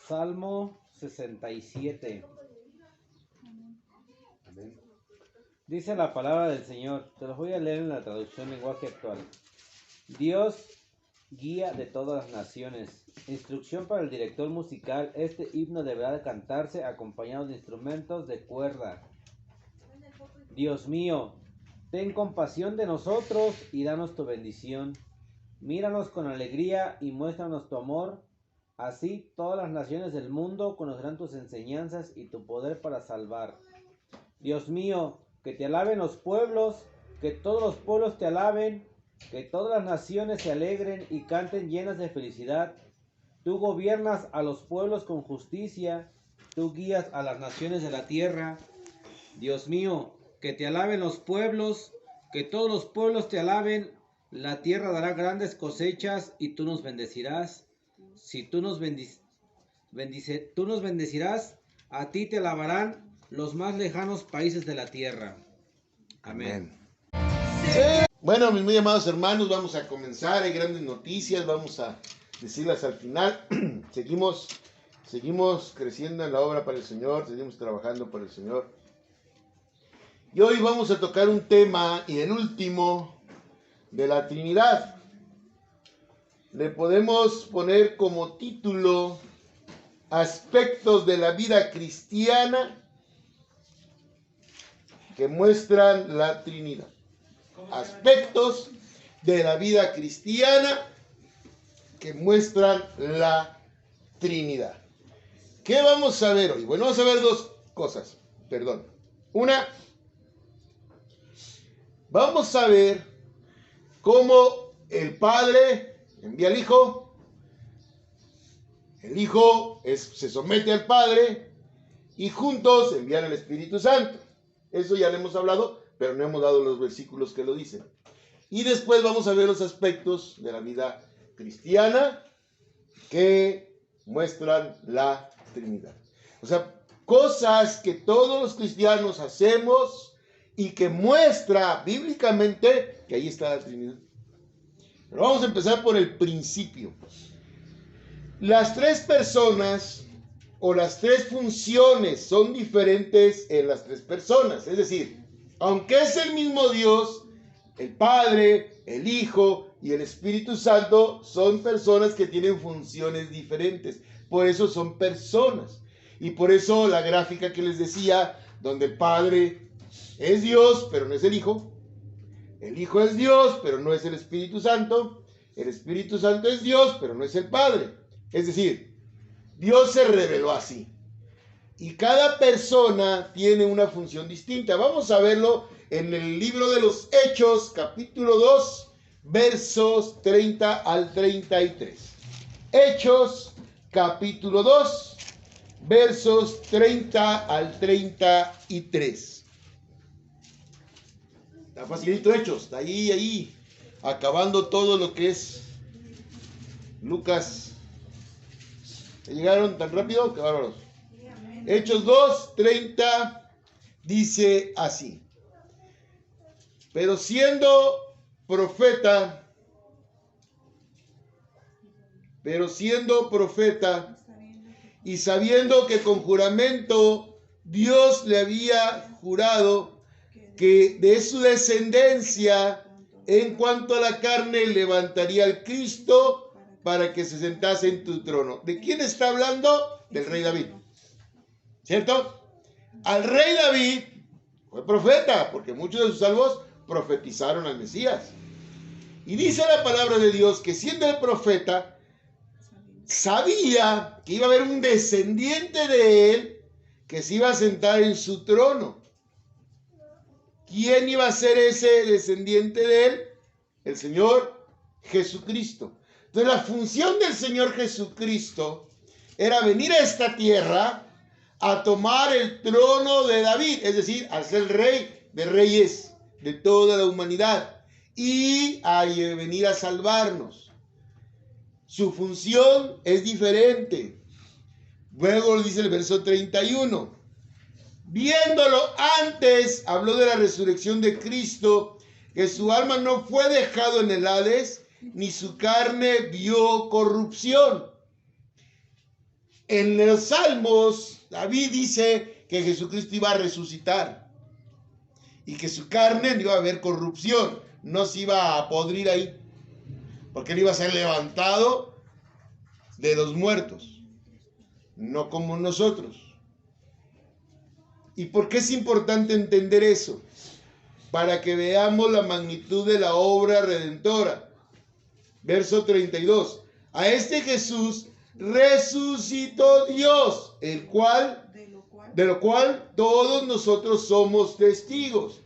Salmo 67. Amén. Dice la palabra del Señor. Te los voy a leer en la traducción lenguaje actual. Dios, guía de todas las naciones. Instrucción para el director musical. Este himno deberá cantarse acompañado de instrumentos de cuerda. Dios mío, ten compasión de nosotros y danos tu bendición. Míranos con alegría y muéstranos tu amor. Así todas las naciones del mundo conocerán tus enseñanzas y tu poder para salvar. Dios mío, que te alaben los pueblos, que todos los pueblos te alaben, que todas las naciones se alegren y canten llenas de felicidad. Tú gobiernas a los pueblos con justicia, tú guías a las naciones de la tierra. Dios mío, que te alaben los pueblos, que todos los pueblos te alaben. La tierra dará grandes cosechas y tú nos bendecirás. Si tú nos bendecirás, a ti te alabarán los más lejanos países de la tierra. Amén. Bueno, mis muy amados hermanos, vamos a comenzar. Hay grandes noticias, vamos a decirlas al final. Seguimos creciendo en la obra para el Señor, seguimos trabajando para el Señor. Y hoy vamos a tocar un tema, y el último, de la Trinidad. Le podemos poner como título aspectos de la vida cristiana que muestran la Trinidad. Aspectos de la vida cristiana que muestran la Trinidad. ¿Qué vamos a ver hoy? Bueno, vamos a ver dos cosas. Una, vamos a ver cómo el Padre envía al Hijo, el Hijo se somete al Padre y juntos envían al Espíritu Santo. Eso ya lo hemos hablado, pero no hemos dado los versículos que lo dicen. Y después vamos a ver los aspectos de la vida cristiana que muestran la Trinidad. O sea, cosas que todos los cristianos hacemos y que muestra bíblicamente que ahí está la Trinidad. Pero vamos a empezar por el principio. Las tres personas o las tres funciones son diferentes en las tres personas. Es decir, aunque es el mismo Dios, el Padre, el Hijo y el Espíritu Santo son personas que tienen funciones diferentes. Por eso son personas. Y por eso la gráfica que les decía, donde el Padre es Dios, pero no es el Hijo. El Hijo es Dios, pero no es el Espíritu Santo. El Espíritu Santo es Dios, pero no es el Padre. Es decir, Dios se reveló así. Y cada persona tiene una función distinta. Vamos a verlo en el libro de los Hechos, capítulo 2, versos 30 al 33. Hechos, capítulo 2, versos 30 al 33. Está facilito Hechos, está ahí, acabando todo lo que es Lucas. ¿Llegaron tan rápido? ¡Qué bárbaros! Hechos 2, 30 dice así. Pero siendo profeta y sabiendo que con juramento Dios le había jurado que de su descendencia, en cuanto a la carne, levantaría al Cristo para que se sentase en tu trono. ¿De quién está hablando? Del rey David. ¿Cierto? Al rey David fue profeta, porque muchos de sus salvos profetizaron al Mesías. Y dice la palabra de Dios que siendo el profeta, sabía que iba a haber un descendiente de él que se iba a sentar en su trono. ¿Quién iba a ser ese descendiente de él? El Señor Jesucristo. Entonces la función del Señor Jesucristo era venir a esta tierra a tomar el trono de David, es decir, a ser rey de reyes de toda la humanidad y a venir a salvarnos. Su función es diferente. Luego dice el verso 31. Viéndolo antes, habló de la resurrección de Cristo, que su alma no fue dejado en el Hades, ni su carne vio corrupción. En los Salmos, David dice que Jesucristo iba a resucitar y que su carne no iba a haber corrupción, no se iba a podrir ahí, porque él iba a ser levantado de los muertos, no como nosotros. ¿Y por qué es importante entender eso? Para que veamos la magnitud de la obra redentora. Verso 32. A este Jesús resucitó Dios, de lo cual todos nosotros somos testigos.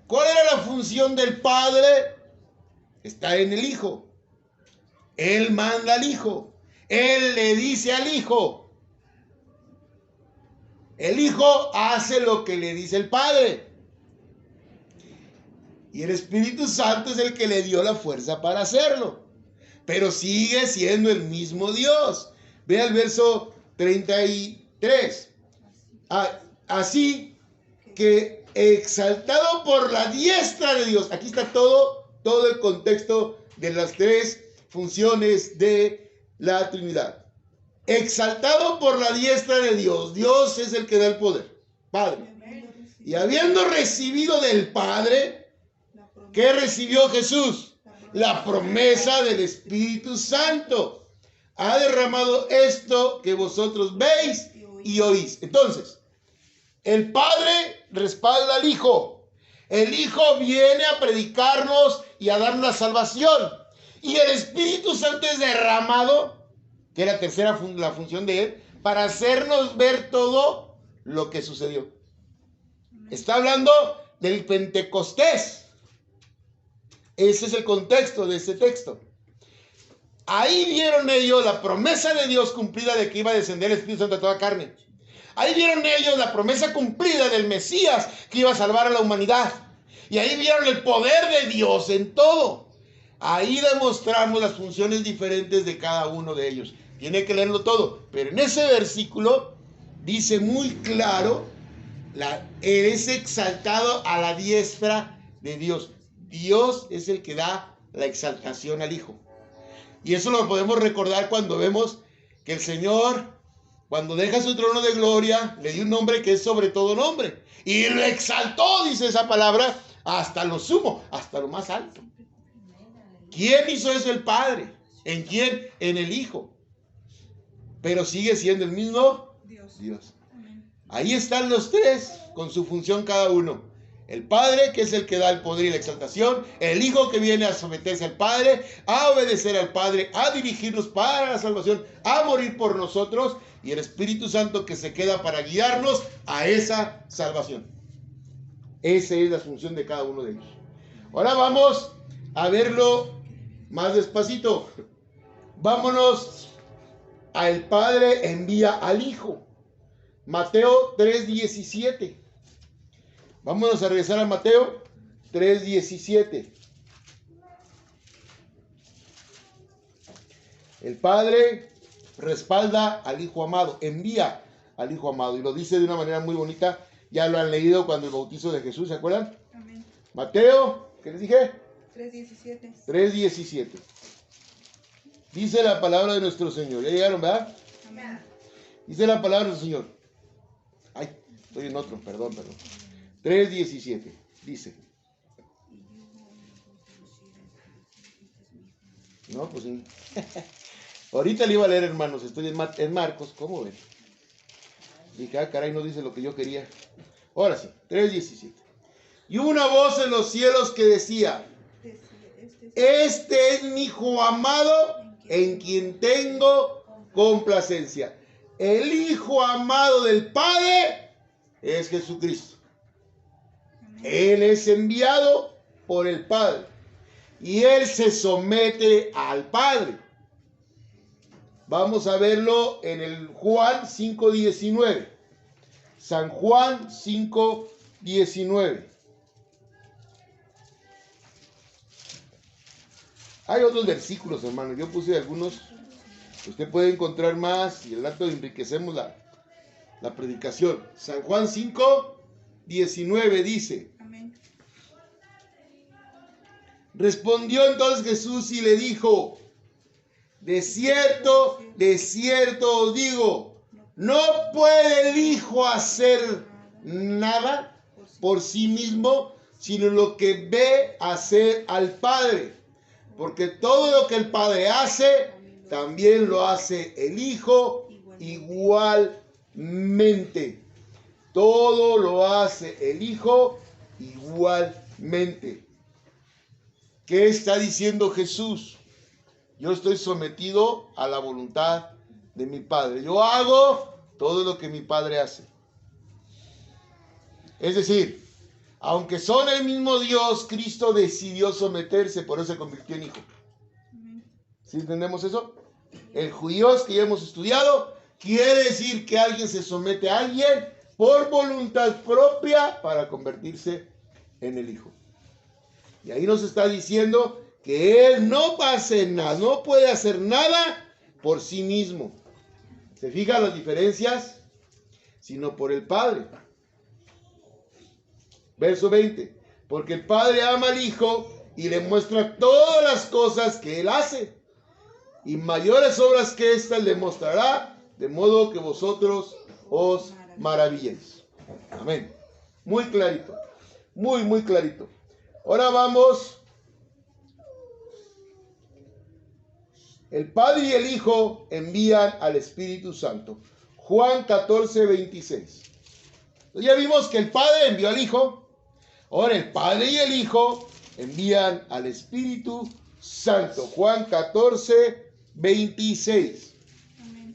¿Cuál era la función del Padre? Está en el Hijo. Él manda al Hijo. Él le dice al Hijo. El Hijo hace lo que le dice el Padre. Y el Espíritu Santo es el que le dio la fuerza para hacerlo. Pero sigue siendo el mismo Dios. Ve al verso 33. Así que exaltado por la diestra de Dios. Aquí está todo el contexto de las tres funciones de la Trinidad. Exaltado por la diestra de Dios. Dios es el que da el poder. Padre. Y habiendo recibido del Padre, ¿qué recibió Jesús? La promesa del Espíritu Santo. Ha derramado esto que vosotros veis y oís. Entonces, el Padre respalda al Hijo. El Hijo viene a predicarnos y a dar la salvación. Y el Espíritu Santo es derramado, que es la función de Él, para hacernos ver todo lo que sucedió. Está hablando del Pentecostés. Ese es el contexto de este texto. Ahí vieron ellos la promesa de Dios cumplida de que iba a descender el Espíritu Santo a toda carne. Ahí vieron ellos la promesa cumplida del Mesías que iba a salvar a la humanidad. Y ahí vieron el poder de Dios en todo. Ahí demostramos las funciones diferentes de cada uno de ellos. Tiene que leerlo todo. Pero en ese versículo dice muy claro, es exaltado a la diestra de Dios. Dios es el que da la exaltación al Hijo. Y eso lo podemos recordar cuando vemos que el Señor, cuando deja su trono de gloria, le dio un nombre que es sobre todo nombre. Y lo exaltó, dice esa palabra, hasta lo sumo, hasta lo más alto. ¿Quién hizo eso? El Padre. ¿En quién? En el Hijo. Pero sigue siendo el mismo Dios. Ahí están los tres con su función cada uno. El Padre, que es el que da el poder y la exaltación. El Hijo, que viene a someterse al Padre, a obedecer al Padre, a dirigirnos para la salvación, a morir por nosotros. Y el Espíritu Santo, que se queda para guiarnos a esa salvación. Esa es la función de cada uno de ellos. Ahora vamos a verlo más despacito. Vámonos al Padre envía al Hijo. Mateo 3:17. Vámonos a regresar a Mateo 3:17. El Padre respalda al Hijo amado, envía al Hijo amado. Y lo dice de una manera muy bonita. Ya lo han leído cuando el bautizo de Jesús, ¿se acuerdan? Amén. Mateo, ¿qué les dije? 3:17. 3:17. Dice la palabra de nuestro Señor. ¿Ya llegaron, verdad? Amén. Dice la palabra de nuestro Señor. Ay, estoy en otro, perdón. 3:17. Dice. No, pues sí. Ahorita le iba a leer, hermanos. Estoy en Marcos. ¿Cómo ven? Dije, caray, no dice lo que yo quería. Ahora sí, 3:17. Y hubo una voz en los cielos que decía: este es mi Hijo amado, en quien tengo complacencia. El Hijo amado del Padre es Jesucristo. Él es enviado por el Padre. Y Él se somete al Padre. Vamos a verlo en el Juan 5:19. San Juan 5:19. Hay otros versículos, hermano. Yo puse algunos. Usted puede encontrar más y el rato enriquecemos la predicación. San Juan 5:19 dice. Amén. Respondió entonces Jesús y le dijo: de cierto os digo, No puede el Hijo hacer nada por sí mismo, sino lo que ve hacer al Padre. Porque todo lo que el Padre hace, también lo hace el Hijo igualmente. Todo lo hace el Hijo igualmente. ¿Qué está diciendo Jesús? Yo estoy sometido a la voluntad de mi Padre. Yo hago todo lo que mi Padre hace. Es decir, aunque son el mismo Dios, Cristo decidió someterse, por eso se convirtió en Hijo. ¿Sí entendemos eso? El judíos que ya hemos estudiado, quiere decir que alguien se somete a alguien por voluntad propia para convertirse en el Hijo. Y ahí nos está diciendo que Él no va a hacer nada, no puede hacer nada por sí mismo. ¿Se fijan las diferencias? Sino por el Padre. Verso 20. Porque el Padre ama al Hijo y le muestra todas las cosas que Él hace. Y mayores obras que estas le mostrará, de modo que vosotros os maravilléis. Amén. Muy clarito. Muy, muy clarito. Ahora vamos. El Padre y el Hijo envían al Espíritu Santo. Juan 14, 26. Ya vimos que el Padre envió al Hijo. Ahora el Padre y el Hijo envían al Espíritu Santo. Juan 14, 26. Amén.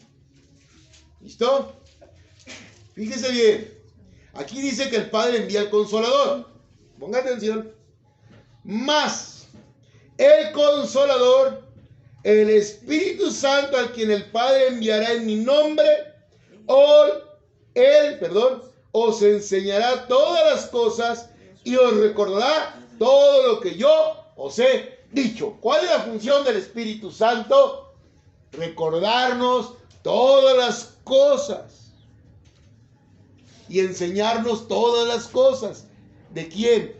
¿Listo? Fíjese bien. Aquí dice que el Padre envía al Consolador. Ponga atención. Más el Consolador, el Espíritu Santo, al quien el Padre enviará en mi nombre, os enseñará todas las cosas y os recordará todo lo que yo os he dicho. ¿Cuál es la función del Espíritu Santo? Recordarnos todas las cosas y enseñarnos todas las cosas. ¿De quién?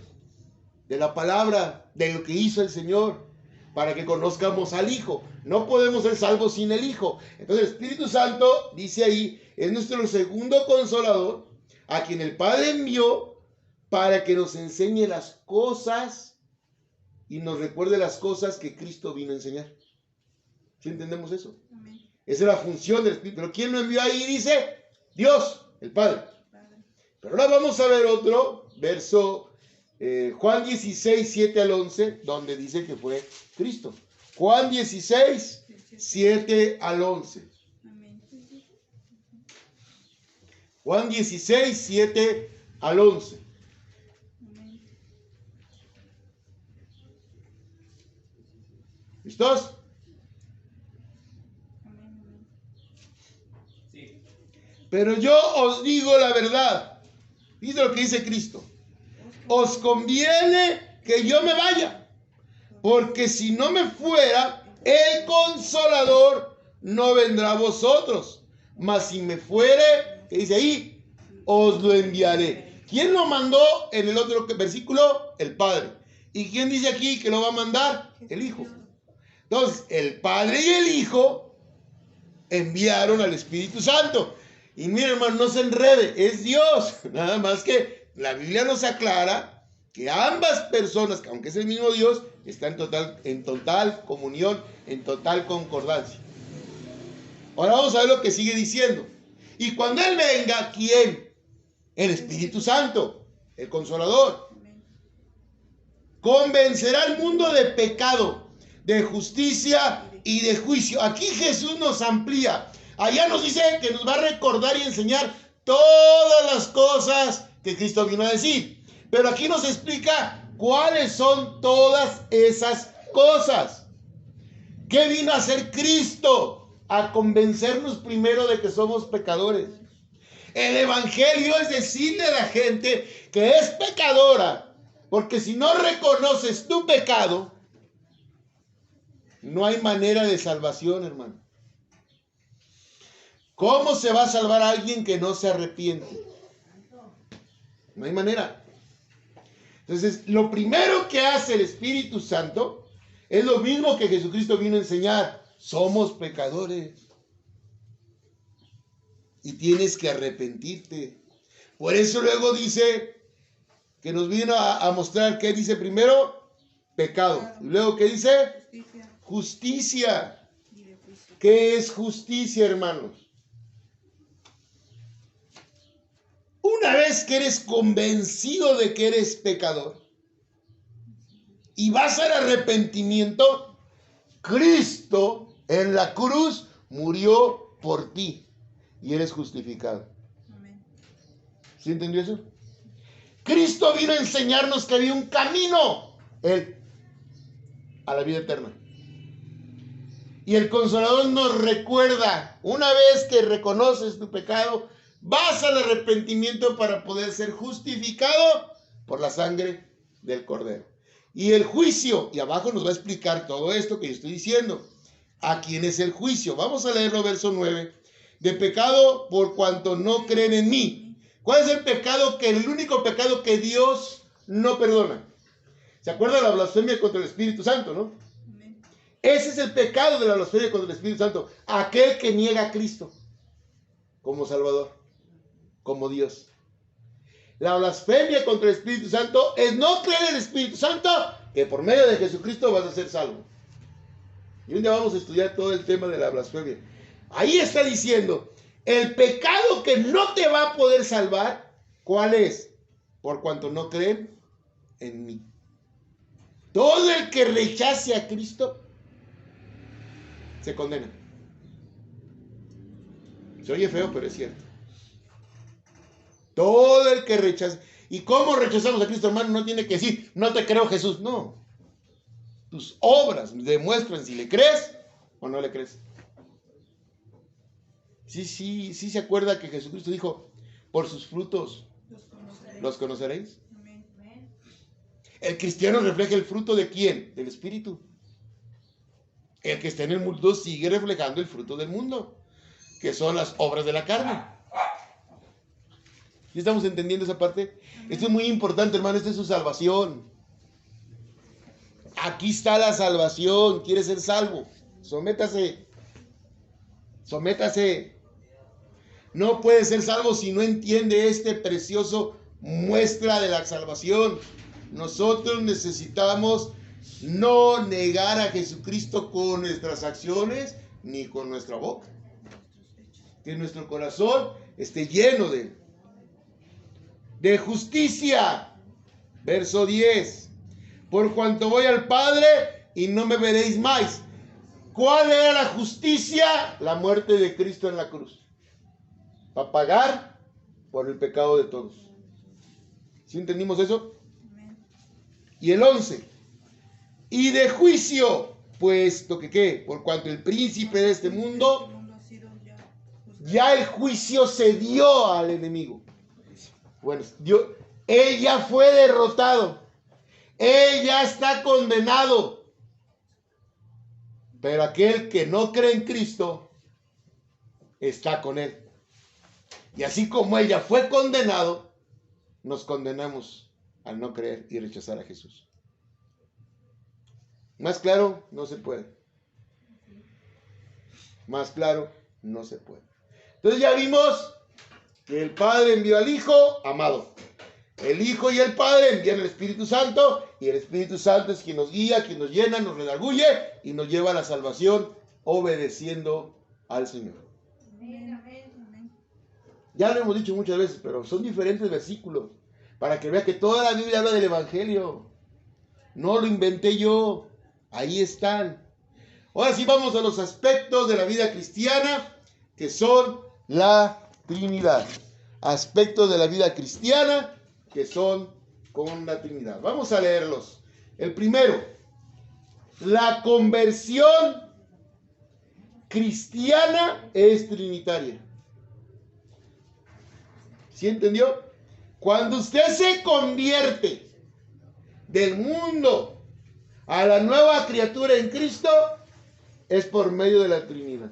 De la palabra, de lo que hizo el Señor, para que conozcamos al Hijo. No podemos ser salvos sin el Hijo. Entonces el Espíritu Santo, dice ahí, es nuestro segundo consolador, a quien el Padre envió para que nos enseñe las cosas y nos recuerde las cosas que Cristo vino a enseñar. ¿Sí entendemos eso? Amén. Esa es la función del Espíritu. Pero ¿quién lo envió ahí? Dice Dios, el Padre. Pero ahora vamos a ver otro verso, Juan 16, 7 al 11, donde dice que fue Cristo. Juan 16, 7 al 11. Amén. Juan 16, 7 al 11. Amén. ¿Listos? Amén. Sí. Pero yo os digo la verdad. Dice lo que dice Cristo. Os conviene que yo me vaya, porque si no me fuera, el Consolador no vendrá a vosotros. Mas si me fuere, que dice ahí, os lo enviaré. ¿Quién lo mandó en el otro versículo? El Padre. ¿Y quién dice aquí que lo va a mandar? El Hijo. Entonces, el Padre y el Hijo enviaron al Espíritu Santo. Y miren, hermano, no se enrede, es Dios. Nada más que la Biblia nos aclara que ambas personas, aunque es el mismo Dios, están en total comunión, en total concordancia. Ahora vamos a ver lo que sigue diciendo. Y cuando Él venga, ¿quién? El Espíritu Santo, el Consolador. Convencerá al mundo de pecado, de justicia y de juicio. Aquí Jesús nos amplía. Allá nos dice que nos va a recordar y enseñar todas las cosas que Cristo vino a decir. Pero aquí nos explica cuáles son todas esas cosas. ¿Qué vino a hacer Cristo? A convencernos primero de que somos pecadores. El Evangelio es decirle a la gente que es pecadora. Porque si no reconoces tu pecado, no hay manera de salvación, hermano. ¿Cómo se va a salvar a alguien que no se arrepiente? No hay manera. Entonces, lo primero que hace el Espíritu Santo es lo mismo que Jesucristo vino a enseñar. Somos pecadores. y tienes que arrepentirte. Por eso luego dice que nos vino a mostrar qué dice primero, pecado. Y luego qué dice, Justicia justicia. y de juicio. ¿Qué es justicia, hermanos? Una vez que eres convencido de que eres pecador y vas al arrepentimiento, Cristo en la cruz murió por ti y eres justificado. Amén. ¿Sí entendió eso? Cristo vino a enseñarnos que había un camino, Él, a la vida eterna. Y el Consolador nos recuerda, una vez que reconoces tu pecado, vas al arrepentimiento para poder ser justificado por la sangre del Cordero. Y el juicio, y abajo nos va a explicar todo esto que yo estoy diciendo. ¿A quién es el juicio? Vamos a leerlo, verso 9. De pecado por cuanto no creen en mí. ¿Cuál es el pecado el único pecado que Dios no perdona? ¿Se acuerdan de la blasfemia contra el Espíritu Santo, no? Amén. Ese es el pecado de la blasfemia contra el Espíritu Santo. Aquel que niega a Cristo como Salvador, como Dios. La blasfemia contra el Espíritu Santo es no creer en el Espíritu Santo, que por medio de Jesucristo vas a ser salvo. Y un día vamos a estudiar todo el tema de la blasfemia. Ahí está diciendo, el pecado que no te va a poder salvar, ¿cuál es? Por cuanto no creen en mí. Todo el que rechace a Cristo se condena. Se oye feo, pero es cierto. Todo el que rechace. ¿Y cómo rechazamos a Cristo, hermano? No tiene que decir, no te creo, Jesús. No. Tus obras demuestran si le crees o no le crees. Sí se acuerda que Jesucristo dijo, por sus frutos los conoceréis. Amén. El cristiano refleja el fruto ¿de quién? Del Espíritu. El que está en el mundo sigue reflejando el fruto del mundo, que son las obras de la carne. ¿Sí estamos entendiendo esa parte? Esto es muy importante, hermano. Esta es su salvación. Aquí está la salvación. ¿Quiere ser salvo? Sométase. Sométase. No puede ser salvo si no entiende este precioso muestra de la salvación. Nosotros necesitamos no negar a Jesucristo con nuestras acciones ni con nuestra boca. Que nuestro corazón esté lleno de Él. De justicia. Verso 10. Por cuanto voy al Padre y no me veréis más. ¿Cuál era la justicia? La muerte de Cristo en la cruz. Para pagar por el pecado de todos. ¿Sí entendimos eso? Amén. Y el 11. Y de juicio, puesto que ¿qué? Por cuanto el príncipe de este mundo, ha sido ya el juicio se dio al enemigo. Bueno, él ya fue derrotado. Él ya está condenado. Pero aquel que no cree en Cristo está con Él. Y así como Él ya fue condenado, nos condenamos al no creer y rechazar a Jesús. Más claro, no se puede. Más claro, no se puede. Entonces ya vimos que el Padre envió al Hijo amado. El Hijo y el Padre envían el Espíritu Santo, y el Espíritu Santo es quien nos guía, quien nos llena, nos redarguye y nos lleva a la salvación obedeciendo al Señor. Amén. Ya lo hemos dicho muchas veces, pero son diferentes versículos para que vea que toda la Biblia habla del Evangelio. No lo inventé yo, ahí están. Ahora sí vamos a los aspectos de la vida cristiana, que son la Trinidad. Aspectos de la vida cristiana que son con la Trinidad. Vamos a leerlos. El primero, la conversión cristiana es trinitaria. ¿Sí entendió? Cuando usted se convierte del mundo a la nueva criatura en Cristo, es por medio de la Trinidad.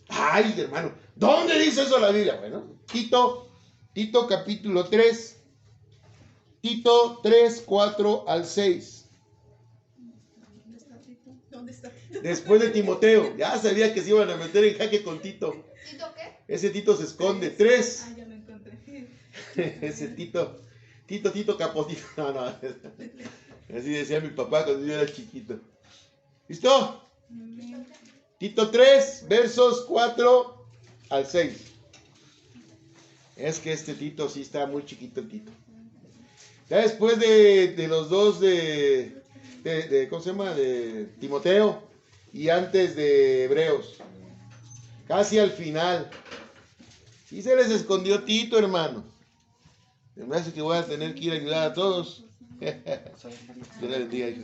Ay, hermano, ¿dónde dice eso la Biblia? Bueno, Tito capítulo 3, Tito 3, 4 al 6. ¿Dónde está? Después de Timoteo. Ya sabía que se iban a meter en jaque con Tito. ¿Tito qué? Ese Tito se esconde. 3. Ah, ya lo encontré. Ese Tito Capotito. No. Así decía mi papá cuando yo era chiquito. ¿Listo? Tito 3, versos 4 al 6. Es que este Tito sí está muy chiquito el Tito. Ya después de los dos ¿cómo se llama? De Timoteo y antes de Hebreos. Casi al final. Sí se les escondió Tito, hermano. Me hace que voy a tener que ir a ayudar a todos. Dios le bendiga, hijo.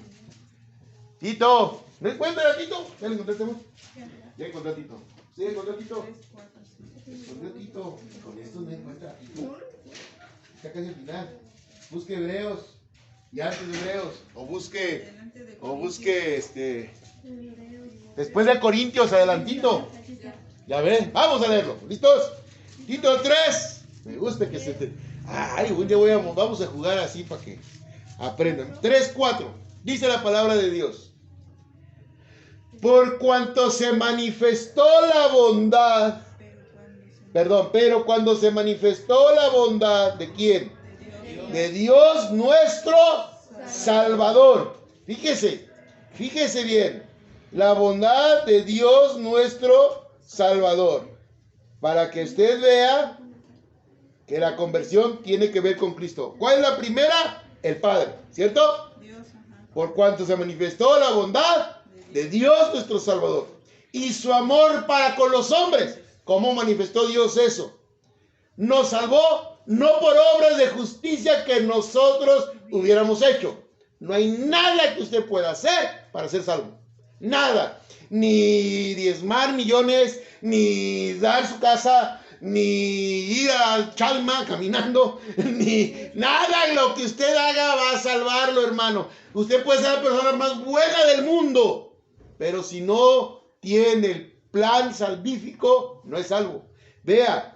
Tito, ¿no encuentras a Tito? ¿Ya lo encontraste, amor? Ya encontré a Tito. ¿Sí encontró a Tito? Encontré a Tito. Con esto no encuentra a Tito. Está casi al final. Busque Hebreos y antes de Hebreos. O busque después de Corintios, adelantito. Ya ven, vamos a leerlo. ¿Listos? Tito 3. Me gusta que se te... Ay, un día vamos a jugar así para que aprendan. 3:4. Dice la palabra de Dios. Por cuanto se manifestó la bondad. Pero cuando se manifestó la bondad, ¿de quién? De Dios nuestro Salvador. Fíjese bien. La bondad de Dios nuestro Salvador. Para que usted vea que la conversión tiene que ver con Cristo. ¿Cuál es la primera? El Padre, ¿cierto? Por cuanto se manifestó la bondad de Dios nuestro Salvador y su amor para con los hombres. ¿Cómo manifestó Dios eso? Nos salvó no por obras de justicia que nosotros hubiéramos hecho. No hay nada que usted pueda hacer para ser salvo. Nada. Ni diezmar millones, ni dar su casa, ni ir al Chalma caminando, ni nada. Lo que usted haga va a salvarlo, hermano. Usted puede ser la persona más buena del mundo, pero si no tiene el plan salvífico, no es salvo. Vea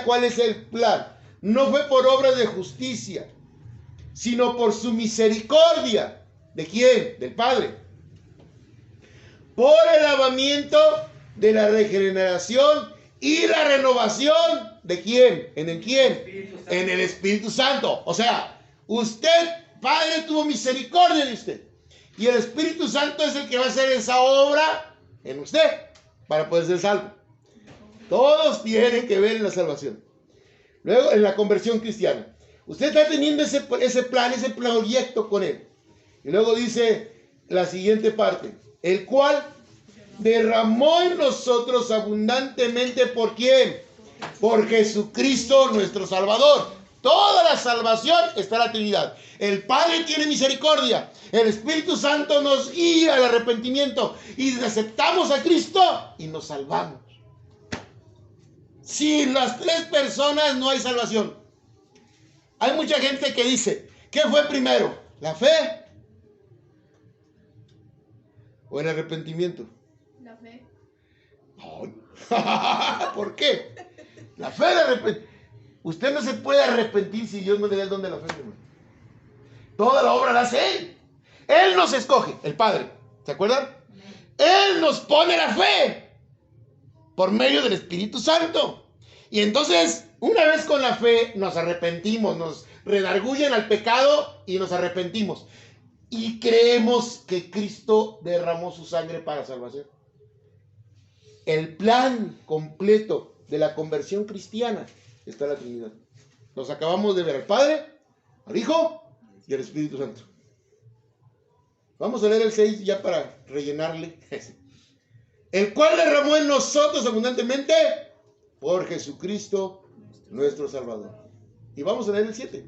cuál es el plan. No fue por obras de justicia, sino por su misericordia. ¿De quién? Del Padre. Por el lavamiento de la regeneración y la renovación. ¿De quién? ¿En el quién? En el Espíritu Santo. O sea, usted, Padre, tuvo misericordia de usted. Y el Espíritu Santo es el que va a hacer esa obra en usted para poder ser salvo. Todos tienen que ver en la salvación. Luego, en la conversión cristiana. Usted está teniendo ese plan, ese proyecto con él. Y luego dice la siguiente parte. El cual derramó en nosotros abundantemente. ¿Por quién? Por Jesucristo nuestro Salvador. Toda la salvación está en la Trinidad. El Padre tiene misericordia. El Espíritu Santo nos guía al arrepentimiento. Y aceptamos a Cristo y nos salvamos. Sin las tres personas no hay salvación. Hay mucha gente que dice, ¿qué fue primero? ¿La fe? ¿O el arrepentimiento? La fe. ¿Por qué? La fe, el arrepentimiento. Usted no se puede arrepentir si Dios no le da el don de la fe, hermano. Toda la obra la hace Él. Él nos escoge, el Padre. ¿Se acuerdan? Él nos pone la fe por medio del Espíritu Santo. Y entonces, una vez con la fe, nos arrepentimos, nos redargullen al pecado y nos arrepentimos. Y creemos que Cristo derramó su sangre para salvación. El plan completo de la conversión cristiana está en la Trinidad. Nos acabamos de ver al Padre, al Hijo y al Espíritu Santo. Vamos a leer el 6 ya para rellenarle. El cual derramó en nosotros abundantemente por Jesucristo nuestro Salvador. Y vamos a leer el 7.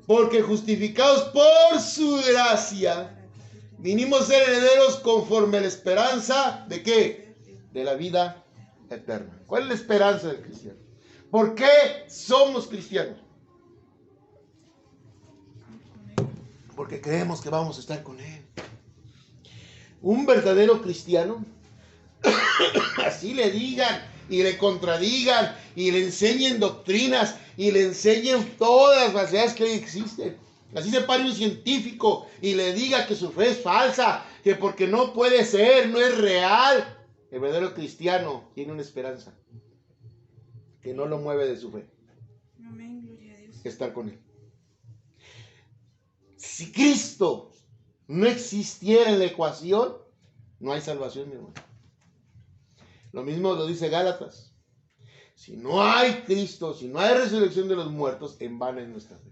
Porque justificados por su gracia, vinimos a ser herederos conforme a la esperanza de ¿qué? De la vida eterna. ¿Cuál es la esperanza del cristiano? ¿Por qué somos cristianos? Porque creemos que vamos a estar con Él. Un verdadero cristiano, así le digan y le contradigan y le enseñen doctrinas y le enseñen todas las falsedades que hoy existen. Así se pare un científico y le diga que su fe es falsa, que porque no puede ser, no es real. El verdadero cristiano tiene una esperanza que no lo mueve de su fe. Amén, gloria a Dios. Estar con él. Si Cristo no existiera en la ecuación, no hay salvación, mi hermano. Lo mismo lo dice Gálatas. Si no hay Cristo, si no hay resurrección de los muertos, en vano es nuestra fe.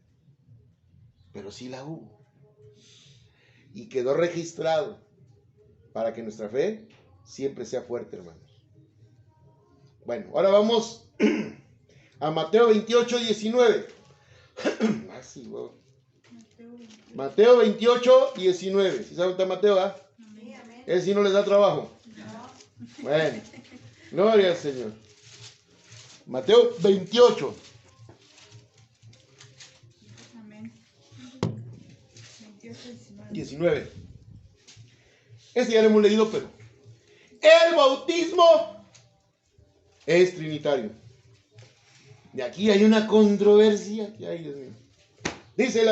Pero sí la hubo. Y quedó registrado para que nuestra fe siempre sea fuerte, hermanos. Bueno, ahora vamos a Mateo 28, 19. Así, wow. Mateo 28, 19. ¿Sí saben dónde está Mateo? Amén. Amén. Ese sí no les da trabajo. No. Bueno, gloria al Señor. Mateo 28. Amén. 28, 19. 19. Este ya lo hemos leído, pero el bautismo es trinitario. De aquí hay una controversia que hay, Dios mío. Dice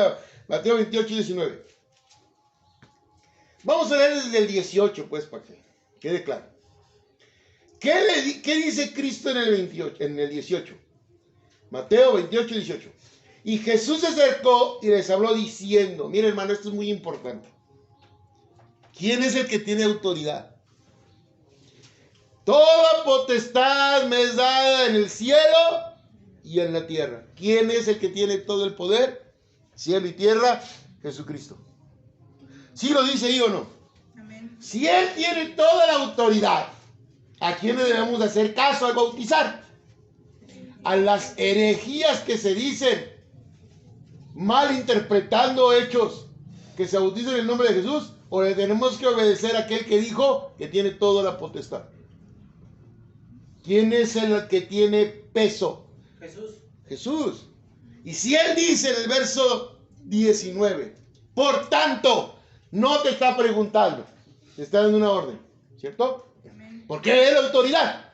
Mateo 28, 19. Vamos a leer desde el 18, pues, para que quede claro. ¿Qué dice Cristo en el 28, en el 18? Mateo 28, 18. Y Jesús se acercó y les habló diciendo, mire hermano, esto es muy importante. ¿Quién es el que tiene autoridad? Toda potestad me es dada en el cielo y en la tierra. ¿Quién es el que tiene todo el poder? Cielo y tierra, Jesucristo. ¿Sí lo dice ahí o no? Amén. Si Él tiene toda la autoridad, ¿a quién le debemos hacer caso al bautizar? A las herejías que se dicen, malinterpretando hechos, que se bautizan en el nombre de Jesús, o le tenemos que obedecer a aquel que dijo que tiene toda la potestad. ¿Quién es el que tiene peso? Jesús. Jesús. Y si Él dice en el verso 19, por tanto, no te está preguntando, te está dando una orden, ¿cierto? Amén. Porque es la autoridad.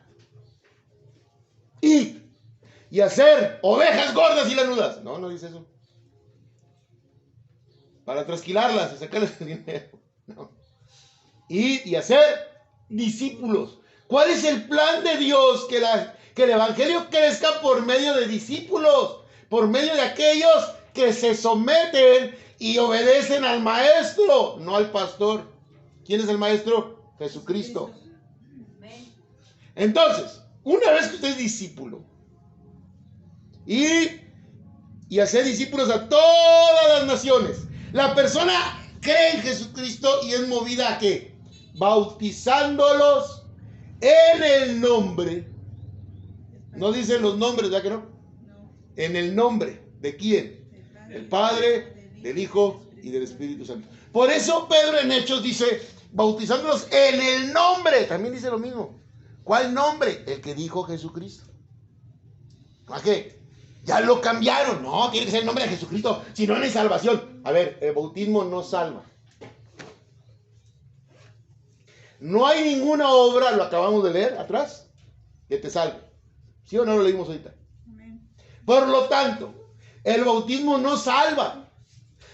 Y hacer ovejas gordas y lanudas. No, no dice eso. Para trasquilarlas y sacarles el dinero. No. Y hacer discípulos. ¿Cuál es el plan de Dios? Que el evangelio crezca por medio de discípulos. Por medio de aquellos que se someten y obedecen al maestro, no al pastor. ¿Quién es el maestro? Jesucristo. Entonces, una vez que usted es discípulo y hacer discípulos a todas las naciones, la persona cree en Jesucristo y es movida a ¿qué? Bautizándolos en el nombre. No dicen los nombres, ¿verdad que no? No. En el nombre. ¿De quién? Del Padre, del Hijo y del Espíritu Santo. Por eso Pedro en Hechos dice, bautizándolos en el nombre. También dice lo mismo. ¿Cuál nombre? El que dijo Jesucristo. ¿A qué? Ya lo cambiaron. No, tiene que ser el nombre de Jesucristo. Si no, no hay salvación. A ver, el bautismo no salva. No hay ninguna obra, lo acabamos de leer atrás, que te salve. ¿Sí o no lo leímos ahorita? Amén. Por lo tanto, el bautismo no salva.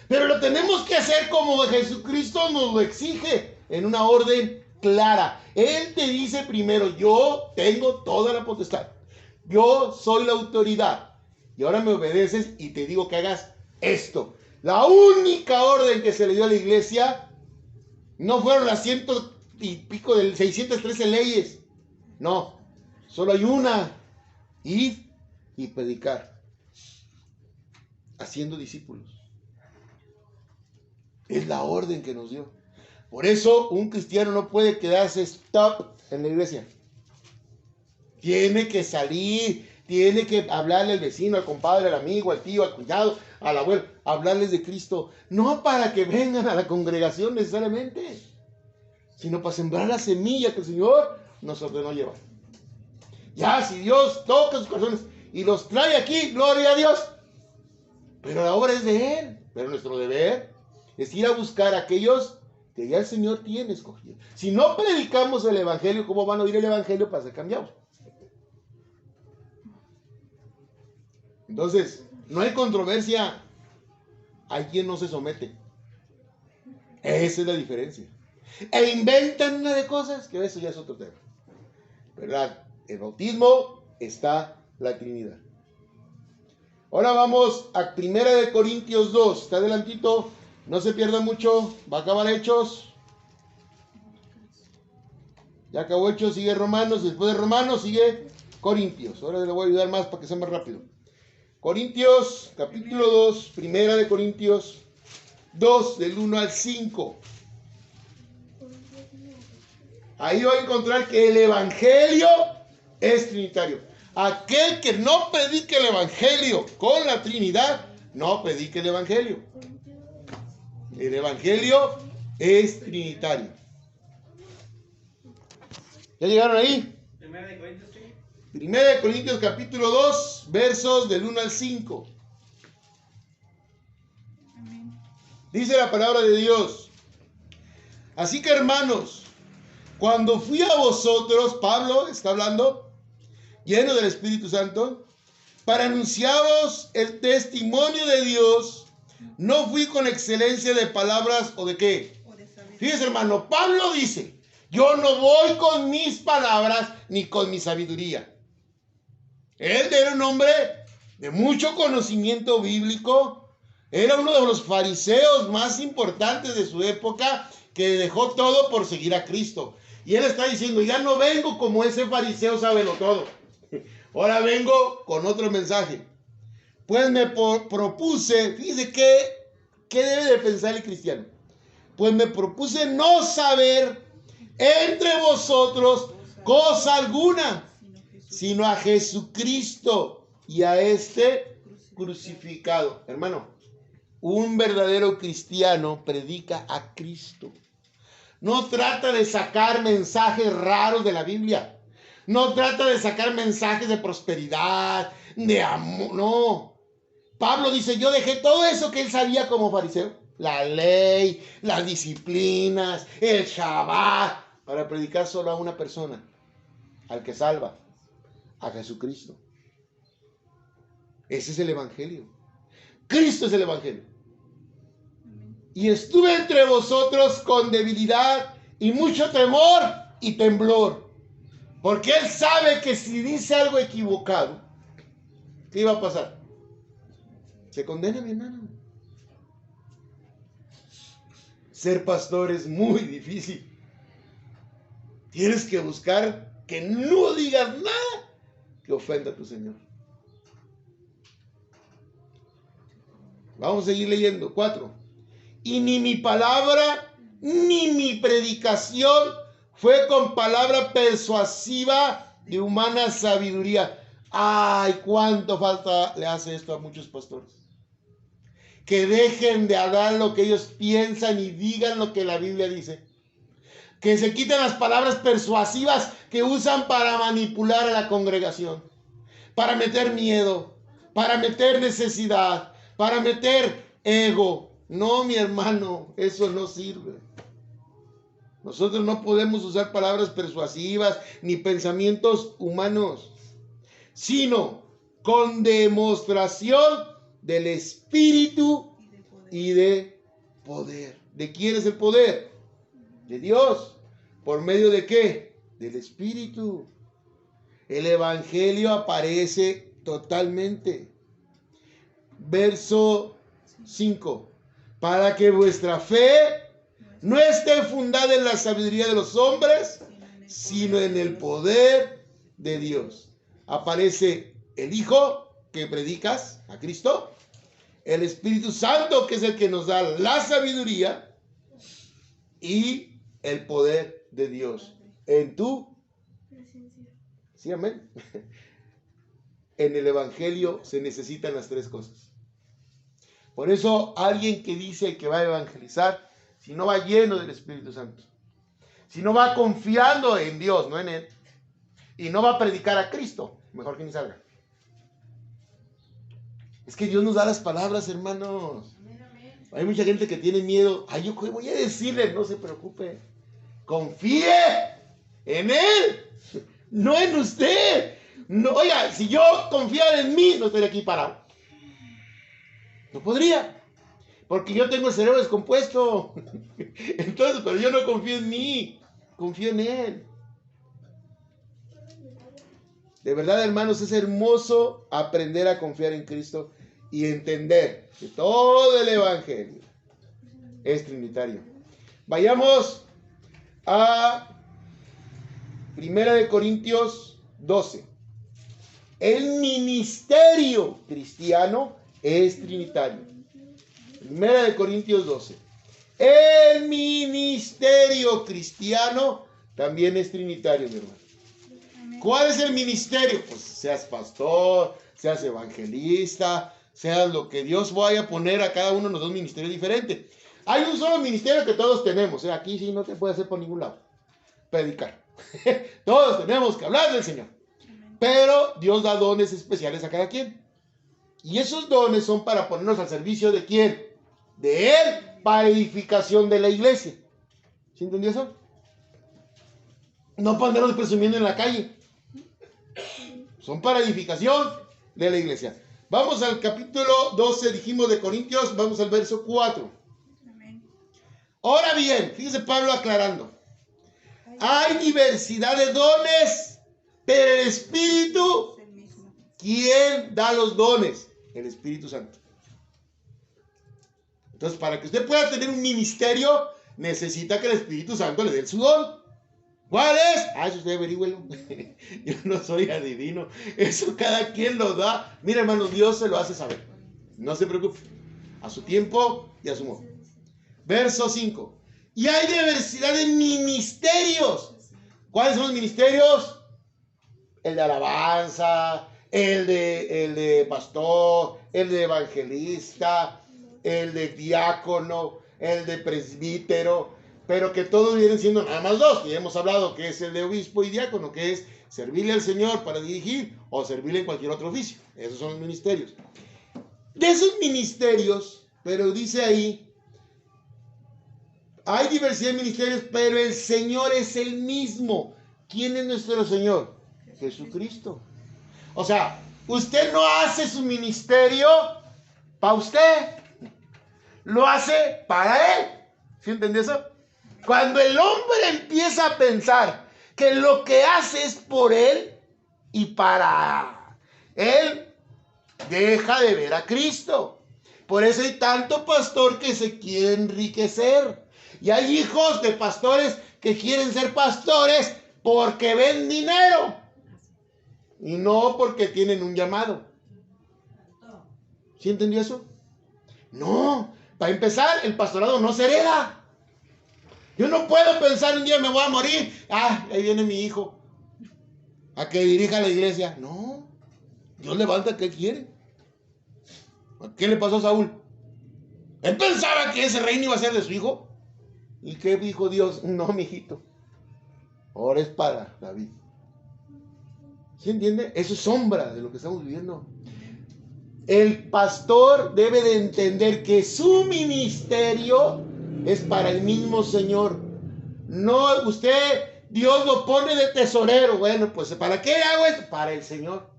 Pero lo tenemos que hacer como Jesucristo nos lo exige, en una orden clara. Él te dice primero, yo tengo toda la potestad. Yo soy la autoridad. Y ahora me obedeces y te digo que hagas esto. La única orden que se le dio a la iglesia no fueron las 100 y pico de 613 leyes. No, solo hay una. Ir y predicar. Haciendo discípulos. Es la orden que nos dio. Por eso un cristiano no puede quedarse stop en la iglesia. Tiene que salir, tiene que hablarle al vecino, al compadre, al amigo, al tío, al cuñado, al abuelo, hablarles de Cristo. No para que vengan a la congregación necesariamente, sino para sembrar la semilla que el Señor nos ordenó llevar. Ya, si Dios toca sus corazones y los trae aquí, gloria a Dios. Pero la obra es de Él. Pero nuestro deber es ir a buscar a aquellos que ya el Señor tiene escogido. Si no predicamos el Evangelio, ¿cómo van a oír el Evangelio para ser cambiados? Entonces, no hay controversia. Hay quien no se somete. Esa es la diferencia. e inventan una de cosas, que eso ya es otro tema. ¿Verdad? El bautismo está la Trinidad. Ahora vamos a 1 Corintios 2. Está adelantito, no se pierda mucho. Va a acabar Hechos. Ya acabó Hechos, sigue Romanos. Después de Romanos sigue Corintios. Ahora le voy a ayudar más para que sea más rápido. Corintios, capítulo 2. 1 Corintios 2, del 1 al 5. Ahí va a encontrar que el evangelio es trinitario. Aquel que no predique el evangelio con la Trinidad, no predique el evangelio. El evangelio es trinitario. ¿Ya llegaron ahí? 1 Corintios capítulo 2, versos del 1 al 5. Amén. Dice la palabra de Dios: así que, hermanos, cuando fui a vosotros, Pablo está hablando, lleno del Espíritu Santo, para anunciaros el testimonio de Dios, no fui con excelencia de palabras o de qué. O de sabiduría. Fíjese, hermano, Pablo dice: yo no voy con mis palabras ni con mi sabiduría. Él era un hombre de mucho conocimiento bíblico. Era uno de los fariseos más importantes de su época, que dejó todo por seguir a Cristo. Y él está diciendo: ya no vengo como ese fariseo sábelo todo. Ahora vengo con otro mensaje. Pues me propuse, fíjese qué debe de pensar el cristiano. Pues me propuse no saber entre vosotros cosa alguna, sino a Jesucristo y a este crucificado. Hermano, un verdadero cristiano predica a Cristo. No trata de sacar mensajes raros de la Biblia. No trata de sacar mensajes de prosperidad, de amor. No. Pablo dice: yo dejé todo eso que él sabía como fariseo. La ley, las disciplinas, el Shabbat, para predicar solo a una persona, al que salva, a Jesucristo. Ese es el evangelio. Cristo es el evangelio. Y estuve entre vosotros con debilidad y mucho temor y temblor, porque él sabe que si dice algo equivocado, ¿qué iba a pasar? Se condena, mi hermano. Ser pastor es muy difícil. Tienes que buscar que no digas nada que ofenda a tu Señor. Vamos a seguir leyendo. 4. Y ni mi palabra ni mi predicación fue con palabra persuasiva de humana sabiduría. Ay, cuánto falta le hace esto a muchos pastores. Que dejen de hablar lo que ellos piensan y digan lo que la Biblia dice. Que se quiten las palabras persuasivas que usan para manipular a la congregación, para meter miedo, para meter necesidad, para meter ego. No, mi hermano, eso no sirve. Nosotros no podemos usar palabras persuasivas ni pensamientos humanos, sino con demostración del Espíritu y de poder. ¿De quién es el poder? De Dios. ¿Por medio de qué? Del Espíritu. El Evangelio aparece totalmente. Verso 5. Para que vuestra fe no esté fundada en la sabiduría de los hombres, sino en el poder de Dios. Aparece el Hijo, que predicas a Cristo, el Espíritu Santo, que es el que nos da la sabiduría, y el poder de Dios en tu presencia. Sí, amén. En el Evangelio se necesitan las tres cosas. Por eso alguien que dice que va a evangelizar, si no va lleno del Espíritu Santo, si no va confiando en Dios, no en Él, y no va a predicar a Cristo, mejor que ni salga. Es que Dios nos da las palabras, hermanos. Hay mucha gente que tiene miedo. Ay, yo voy a decirle: no se preocupe. Confíe en Él, no en usted. No, oiga, si yo confiara en mí, no estaría aquí parado. No podría. Porque yo tengo el cerebro descompuesto. Entonces, pero yo no confío en mí, confío en Él. De verdad, hermanos, es hermoso aprender a confiar en Cristo y entender que todo el Evangelio es trinitario. Vayamos a 1 Corintios 12. El ministerio cristiano es trinitario. 1 Corintios 12. El ministerio cristiano también es trinitario, mi hermano. ¿Cuál es el ministerio? Pues seas pastor, seas evangelista, seas lo que Dios vaya a poner a cada uno de los dos ministerios diferentes. Hay un solo ministerio que todos tenemos. Aquí sí no te puede hacer por ningún lado. Predicar. Todos tenemos que hablar del Señor. Pero Dios da dones especiales a cada quien. Y esos dones son para ponernos al servicio de ¿quién? De Él, para edificación de la iglesia. ¿Sí entendió eso? No para andarnos presumiendo en la calle. Son para edificación de la iglesia. Vamos al capítulo 12, dijimos, de Corintios. Vamos al verso 4. Ahora bien, fíjese Pablo aclarando. Hay diversidad de dones, pero el Espíritu, ¿quién da los dones? El Espíritu Santo. Entonces, para que usted pueda tener un ministerio, necesita que el Espíritu Santo le dé su don. ¿Cuál es? Eso usted averígüelo. Yo no soy adivino. Eso cada quien lo da. Mira, hermano, Dios se lo hace saber. No se preocupe. A su tiempo y a su modo. Verso 5. Y hay diversidad de ministerios. ¿Cuáles son los ministerios? El de alabanza, el de pastor, el de evangelista, el de diácono, el de presbítero, pero que todos vienen siendo nada más dos, que ya hemos hablado, que es el de obispo y diácono, que es servirle al Señor para dirigir o servirle en cualquier otro oficio. Esos son los ministerios. De esos ministerios, pero dice ahí, hay diversidad de ministerios, pero el Señor es el mismo. ¿Quién es nuestro Señor? Jesucristo. O sea, usted no hace su ministerio para usted, lo hace para Él. ¿Sí entendió eso? Cuando el hombre empieza a pensar que lo que hace es por Él y para Él, deja de ver a Cristo. Por eso hay tanto pastor que se quiere enriquecer. Y hay hijos de pastores que quieren ser pastores porque ven dinero. Y no porque tienen un llamado. ¿Sí entendió eso? No. Para empezar, el pastorado no se hereda. Yo no puedo pensar un día me voy a morir. Ahí viene mi hijo a que dirija la iglesia. No. Dios levanta que quiere. ¿Qué le pasó a Saúl? Él pensaba que ese reino iba a ser de su hijo. ¿Y qué dijo Dios? No, mijito. Ahora es para David. ¿Sí entiende? Eso es sombra de lo que estamos viviendo. El pastor debe de entender que su ministerio es para el mismo Señor. No, usted, Dios lo pone de tesorero. Bueno, pues ¿para qué hago esto? Para el Señor.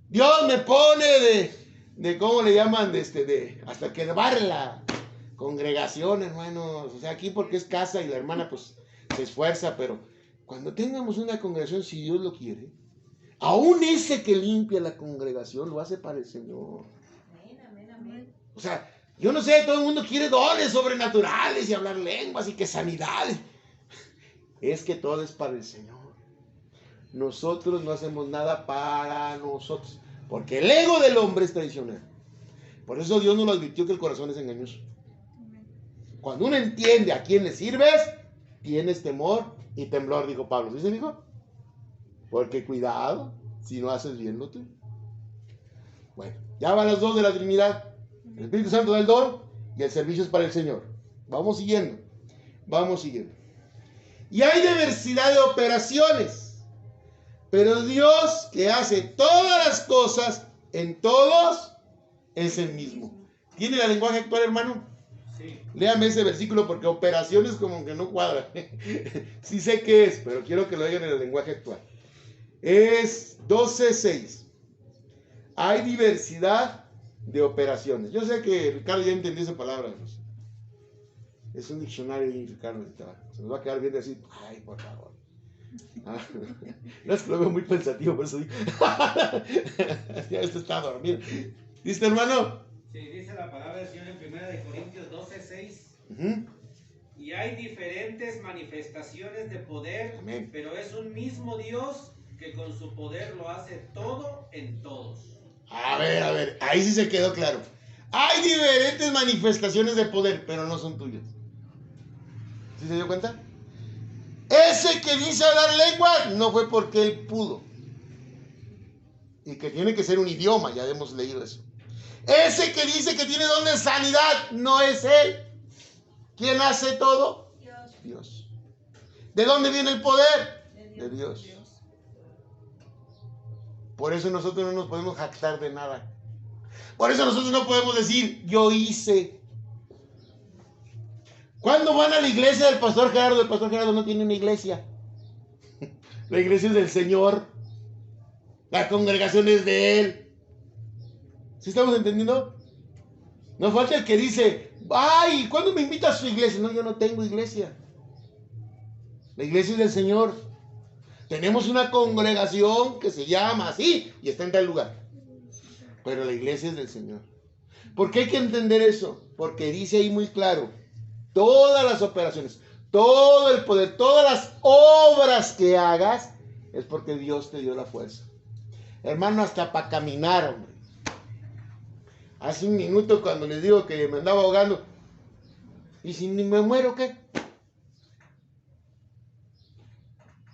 Dios me pone de ¿cómo le llaman? Hasta que barre la congregación, hermanos. O sea, aquí porque es casa y la hermana pues se esfuerza, pero cuando tengamos una congregación, si Dios lo quiere, aún ese que limpia la congregación lo hace para el Señor. Amén. O sea, yo no sé, todo el mundo quiere dones sobrenaturales y hablar lenguas y que sanidades. Es que todo es para el Señor. Nosotros no hacemos nada para nosotros, porque el ego del hombre es traicionero. Por eso Dios nos lo advirtió que el corazón es engañoso. Cuando uno entiende a quién le sirves, tienes temor y temblor, dijo Pablo. ¿Sí se dijo? Porque cuidado si no haces bien lo tuyo. Bueno, ya van las dos de la Trinidad. El Espíritu Santo da el don y el servicio es para el Señor. Vamos siguiendo. Vamos siguiendo. Y hay diversidad de operaciones. Pero Dios, que hace todas las cosas en todos, es el mismo. ¿Tiene el lenguaje actual, hermano? Sí. Léame ese versículo porque operaciones como que no cuadra. Sí sé qué es, pero quiero que lo digan en el lenguaje actual. Es 12:6. Hay diversidad de operaciones. Yo sé que Ricardo ya entendió esa palabra. Pues. Es un diccionario y Ricardo se nos va a quedar viendo así. Ay, por favor. Ah, no es que lo veo muy pensativo, por eso digo. Ya esto está dormido. ¿Viste, hermano? Sí, dice la palabra del Señor en 1 de Corintios 12:6. Uh-huh. Y hay diferentes manifestaciones de poder, Amén. pero es un mismo Dios que con su poder lo hace todo en todos. A ver, ahí sí se quedó claro. Hay diferentes manifestaciones de poder, pero no son tuyas. ¿Sí se dio cuenta? Ese que dice hablar lenguas no fue porque él pudo. Y que tiene que ser un idioma, ya hemos leído eso. Ese que dice que tiene don de sanidad no es él. ¿Quién hace todo? Dios. ¿De dónde viene el poder? De Dios. Por eso nosotros no nos podemos jactar de nada. Por eso nosotros no podemos decir, yo hice. ¿Cuándo van a la iglesia del pastor Gerardo? El pastor Gerardo no tiene una iglesia. La iglesia es del Señor. La congregación es de Él. ¿Sí estamos entendiendo? No falta el que dice, ay, ¿cuándo me invita a su iglesia? No, yo no tengo iglesia. La iglesia es del Señor. Tenemos una congregación que se llama así y está en tal lugar. Pero la iglesia es del Señor. ¿Por qué hay que entender eso? Porque dice ahí muy claro, todas las operaciones, todo el poder, todas las obras que hagas, es porque Dios te dio la fuerza. Hermano, hasta para caminar, hombre. Hace un minuto cuando les digo que me andaba ahogando, ¿y si ni me muero qué?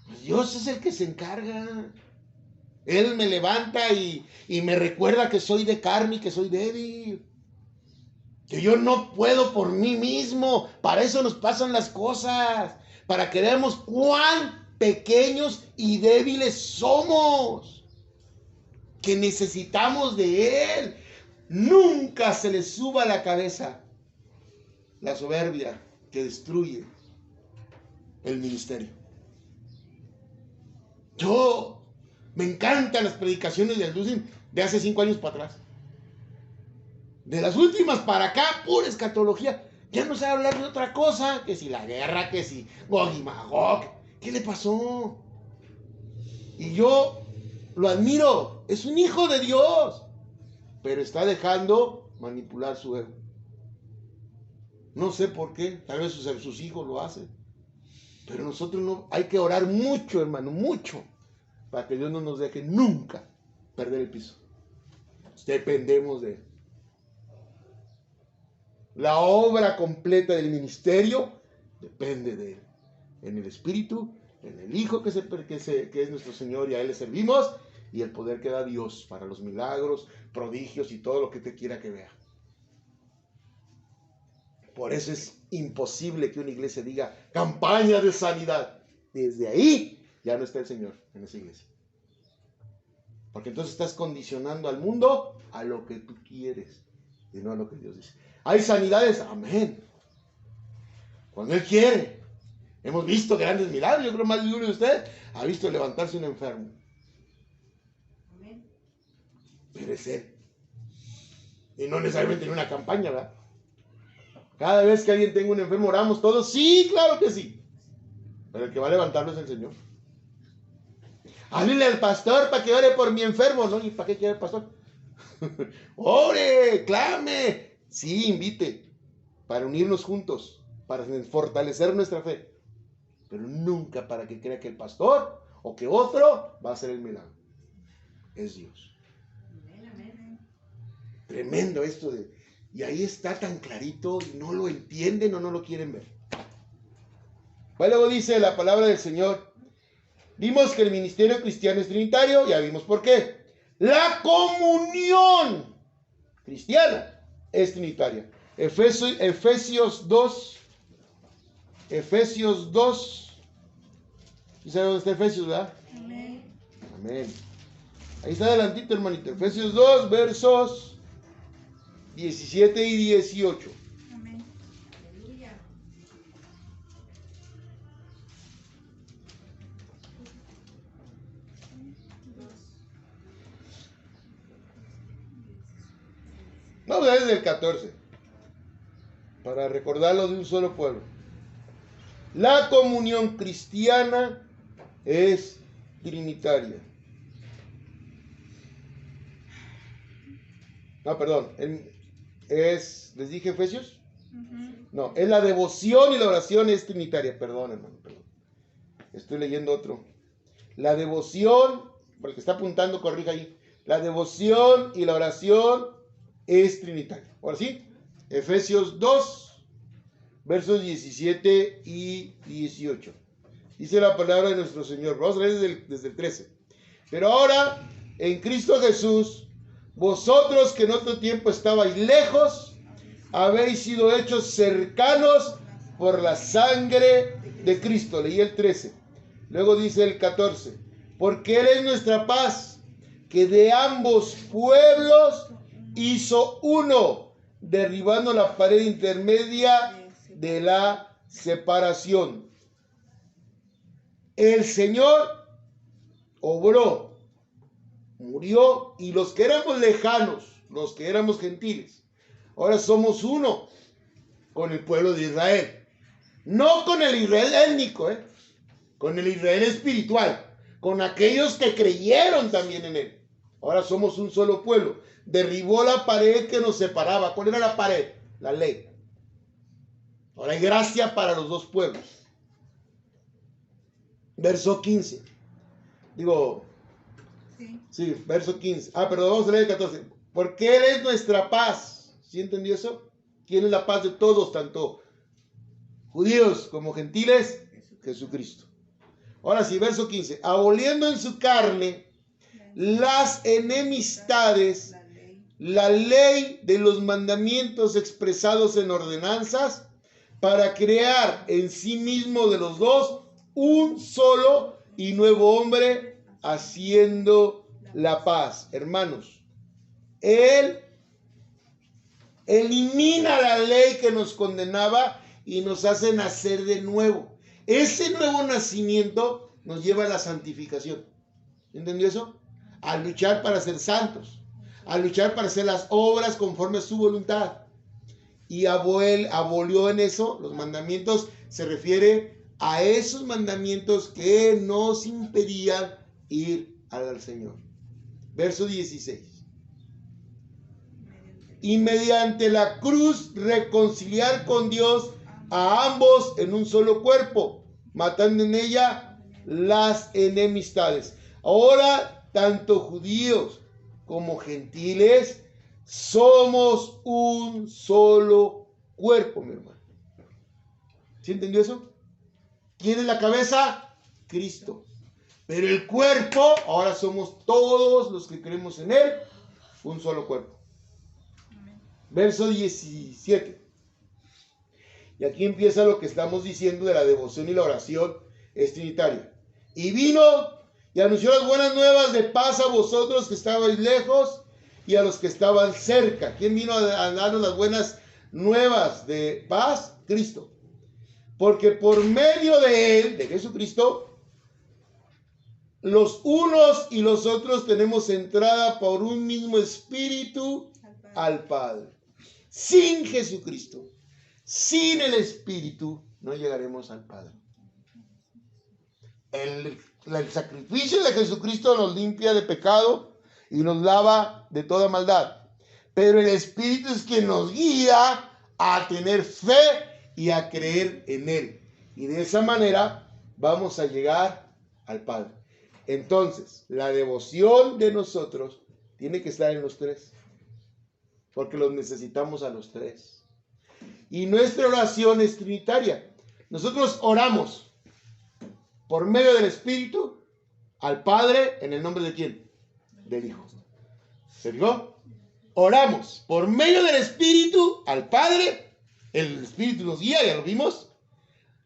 Pues Dios es el que se encarga. Él me levanta y me recuerda que soy de carne y que soy débil. Que yo no puedo por mí mismo. Para eso nos pasan las cosas. Para que veamos cuán pequeños y débiles somos. Que necesitamos de Él. Nunca se le suba a la cabeza la soberbia que destruye el ministerio. Yo me encantan las predicaciones de Lucin de hace 5 años para atrás. De las últimas para acá, pura escatología. Ya no sabe hablar de otra cosa, que si la guerra, que si Gog y Magog. ¿Qué le pasó? Y yo lo admiro, es un hijo de Dios, pero está dejando manipular su ego. No sé por qué, tal vez sus hijos lo hacen. Pero nosotros no, hay que orar mucho, hermano, mucho, para que Dios no nos deje nunca perder el piso. Dependemos de Él. La obra completa del ministerio depende de Él. En el Espíritu, en el Hijo que es nuestro Señor y a Él le servimos, y el poder que da Dios para los milagros, prodigios y todo lo que te quiera que vea. Por eso es imposible que una iglesia diga campaña de sanidad. Desde ahí ya no está el Señor en esa iglesia. Porque entonces estás condicionando al mundo a lo que tú quieres y no a lo que Dios dice. Hay sanidades, amén. Cuando Él quiere. Hemos visto grandes milagros. Yo creo más de uno de ustedes ha visto levantarse un enfermo. Amén. Pero es Él. Y no necesariamente en una campaña, ¿verdad? Cada vez que alguien tenga un enfermo, oramos todos. Sí, claro que sí. Pero el que va a levantarlo es el Señor. Háblele al pastor para que ore por mi enfermo. ¿No? ¿Y para qué quiere el pastor? Ore, clame. Sí, invite. Para unirnos juntos. Para fortalecer nuestra fe. Pero nunca para que crea que el pastor o que otro va a hacer el milagro. Es Dios. Amén, amén. Tremendo esto de... Y ahí está tan clarito y no lo entienden o no lo quieren ver. Pues luego dice la palabra del Señor. Vimos que el ministerio cristiano es trinitario, ya vimos por qué. La comunión cristiana es trinitaria. Efesios 2. Efesios 2. ¿Sí sabe dónde está Efesios, verdad? Amén. Amén. Ahí está adelantito, hermanito. Efesios 2, versos 17 y 18. Amén. Aleluya. Vamos a ver desde el 14. Para recordarlo de un solo pueblo. La comunión cristiana es trinitaria. No, perdón. ¿Les dije Efesios? No, es la devoción y la oración es trinitaria. Perdón, hermano, perdón. Estoy leyendo otro. La devoción, porque el que está apuntando, corrija ahí. La devoción y la oración es trinitaria. Ahora sí, Efesios 2, versos 17 y 18. Dice la palabra de nuestro Señor. Vamos a leer desde el 13. Pero ahora, en Cristo Jesús, vosotros que en otro tiempo estabais lejos, habéis sido hechos cercanos por la sangre de Cristo. Leí el 13. Luego dice el 14. Porque Él es nuestra paz, que de ambos pueblos hizo uno, derribando la pared intermedia de la separación. El Señor obró, murió, y los que éramos lejanos, los que éramos gentiles, ahora somos uno con el pueblo de Israel. No con el Israel étnico, con el Israel espiritual, con aquellos que creyeron también en él. Ahora somos un solo pueblo. Derribó la pared que nos separaba. ¿Cuál era la pared? La ley. Ahora hay gracia para los dos pueblos. Verso 15. Sí, verso 15. Perdón, vamos a leer el 14. Porque Él es nuestra paz. ¿Sí entendió eso? ¿Quién es la paz de todos, tanto judíos como gentiles? Jesucristo. Ahora sí, verso 15. Aboliendo en su carne las enemistades, la ley de los mandamientos expresados en ordenanzas, para crear en sí mismo de los dos un solo y nuevo hombre, haciendo la paz. Hermanos, Él elimina la ley que nos condenaba y nos hace nacer de nuevo. Ese nuevo nacimiento nos lleva a la santificación. ¿Entendió eso? A luchar para ser santos, a luchar para hacer las obras conforme a su voluntad. Y abolió en eso los mandamientos. Se refiere a esos mandamientos que nos impedían ir al Señor. Verso 16. Y mediante la cruz reconciliar con Dios a ambos en un solo cuerpo, matando en ella las enemistades. Ahora, tanto judíos como gentiles somos un solo cuerpo, mi hermano. ¿Sí entendió eso? ¿Quién es la cabeza? Cristo. Pero el cuerpo, ahora somos todos los que creemos en Él, un solo cuerpo. Verso 17. Y aquí empieza lo que estamos diciendo de la devoción y la oración es trinitaria. Y vino y anunció las buenas nuevas de paz a vosotros que estabais lejos y a los que estaban cerca. ¿Quién vino a darnos las buenas nuevas de paz? Cristo. Porque por medio de Él, de Jesucristo, los unos y los otros tenemos entrada por un mismo espíritu al Padre. Sin Jesucristo, sin el Espíritu, no llegaremos al Padre. El sacrificio de Jesucristo nos limpia de pecado y nos lava de toda maldad. Pero el Espíritu es quien nos guía a tener fe y a creer en Él. Y de esa manera vamos a llegar al Padre. Entonces, la devoción de nosotros tiene que estar en los tres. Porque los necesitamos a los tres. Y nuestra oración es trinitaria. Nosotros oramos por medio del Espíritu al Padre, ¿en el nombre de quién? Del Hijo. ¿Se fijó? Oramos por medio del Espíritu al Padre. El Espíritu nos guía, ya lo vimos.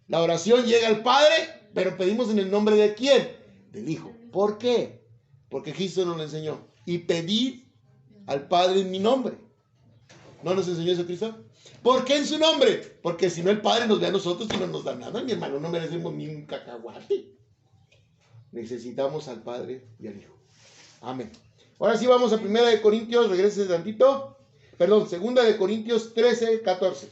La oración llega al Padre, pero pedimos en el nombre de quién? Del Hijo. ¿Por qué? Porque Cristo nos lo enseñó. Y pedid al Padre en mi nombre. ¿No nos enseñó eso Cristo? ¿Por qué en su nombre? Porque si no el Padre nos ve a nosotros y no nos da nada, mi hermano, no merecemos ni un cacahuate. Necesitamos al Padre y al Hijo. Amén. Ahora sí vamos a 1 Corintios, regrese tantito. Segunda de Corintios 13, 14.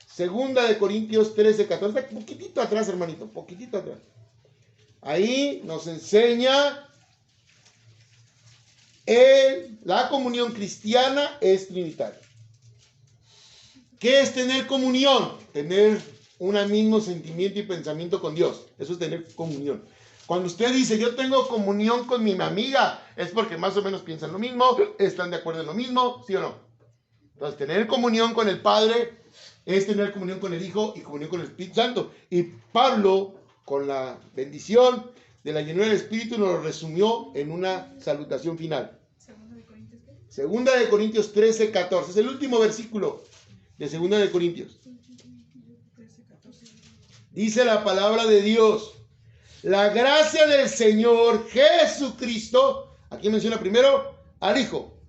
Segunda de Corintios 13, 14. Está poquitito atrás, hermanito, poquitito atrás. Ahí nos enseña la comunión cristiana es trinitaria. ¿Qué es tener comunión? Tener un mismo sentimiento y pensamiento con Dios. Eso es tener comunión. Cuando usted dice, yo tengo comunión con mi amiga, es porque más o menos piensan lo mismo, están de acuerdo en lo mismo, ¿sí o no? Entonces, tener comunión con el Padre es tener comunión con el Hijo y comunión con el Espíritu Santo. Y Pablo, con la bendición de la llenura del Espíritu, nos lo resumió en una salutación final. Segunda de Corintios 13, 14. Es el último versículo de Segunda de Corintios. Dice la palabra de Dios: la gracia del Señor Jesucristo, aquí menciona primero al Hijo,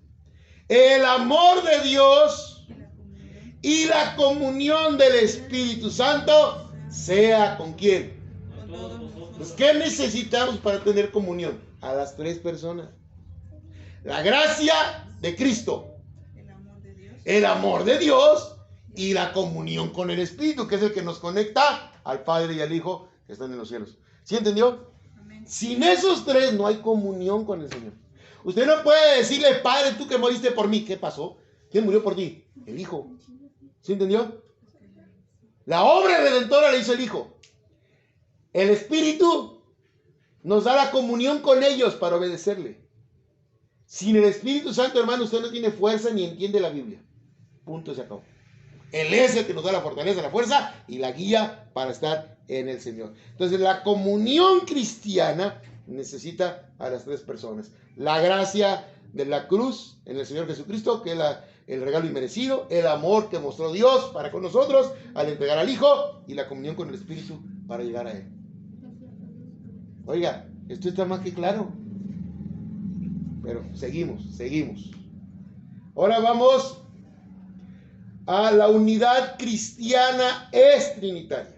el amor de Dios y la comunión del Espíritu Santo sea con ¿quién? Pues, ¿qué necesitamos para tener comunión? A las tres personas. La gracia de Cristo, el amor de Dios y la comunión con el Espíritu, que es el que nos conecta al Padre y al Hijo que están en los cielos. ¿Sí entendió? Amén. Sin esos tres no hay comunión con el Señor. Usted no puede decirle, Padre, tú que moriste por mí. ¿Qué pasó? ¿Quién murió por ti? El Hijo. ¿Sí entendió? La obra redentora la hizo el Hijo. El Espíritu nos da la comunión con ellos para obedecerle. Sin el Espíritu Santo, hermano, usted no tiene fuerza ni entiende la Biblia. Punto, se acabó. Él es el que nos da la fortaleza, la fuerza y la guía para estar en el Señor. Entonces, la comunión cristiana necesita a las tres personas. La gracia de la cruz en el Señor Jesucristo, que es el regalo inmerecido, el amor que mostró Dios para con nosotros al entregar al Hijo, y la comunión con el Espíritu para llegar a Él. Oiga, esto está más que claro. Pero seguimos. Ahora vamos a la unidad cristiana es trinitaria.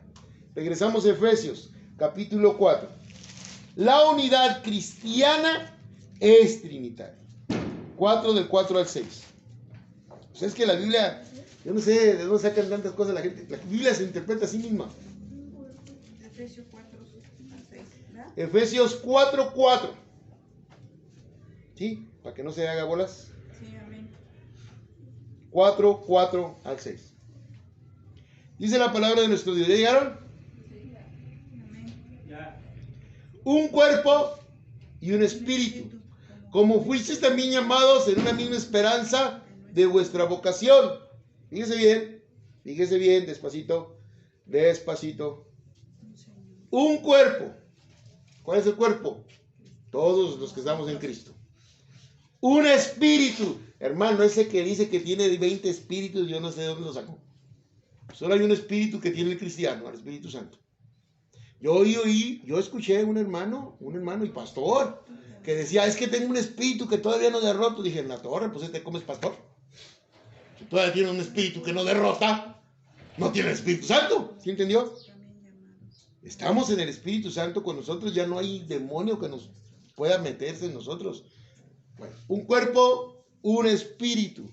Regresamos a Efesios, capítulo 4. La unidad cristiana es trinitaria. 4 del 4 al 6. Pues es que la Biblia, yo no sé de dónde sacan tantas cosas la gente. La Biblia se interpreta a sí misma. Efesios 4 al 6, ¿verdad? Efesios 4, 4. ¿Sí? Para que no se haga bolas. Sí, amén. 4, 4 al 6. Dice la palabra de nuestro Dios. ¿Ya llegaron? Sí, amén. Ya. Un cuerpo y un espíritu, como fuisteis también llamados en una misma esperanza de vuestra vocación. Fíjese bien, despacito. Un cuerpo. ¿Cuál es el cuerpo? Todos los que estamos en Cristo. Un espíritu. Hermano, ese que dice que tiene 20 espíritus, yo no sé de dónde lo sacó. Solo hay un espíritu que tiene el cristiano, el Espíritu Santo. Yo escuché un hermano y pastor, que decía, es que tengo un espíritu que todavía no derroto. Dije, en la torre, pues ¿cómo es pastor? Si todavía tiene un espíritu que no derrota, no tiene el Espíritu Santo. ¿Sí entendió? Estamos en el Espíritu Santo con nosotros, ya no hay demonio que nos pueda meterse en nosotros. Bueno, un cuerpo, un espíritu.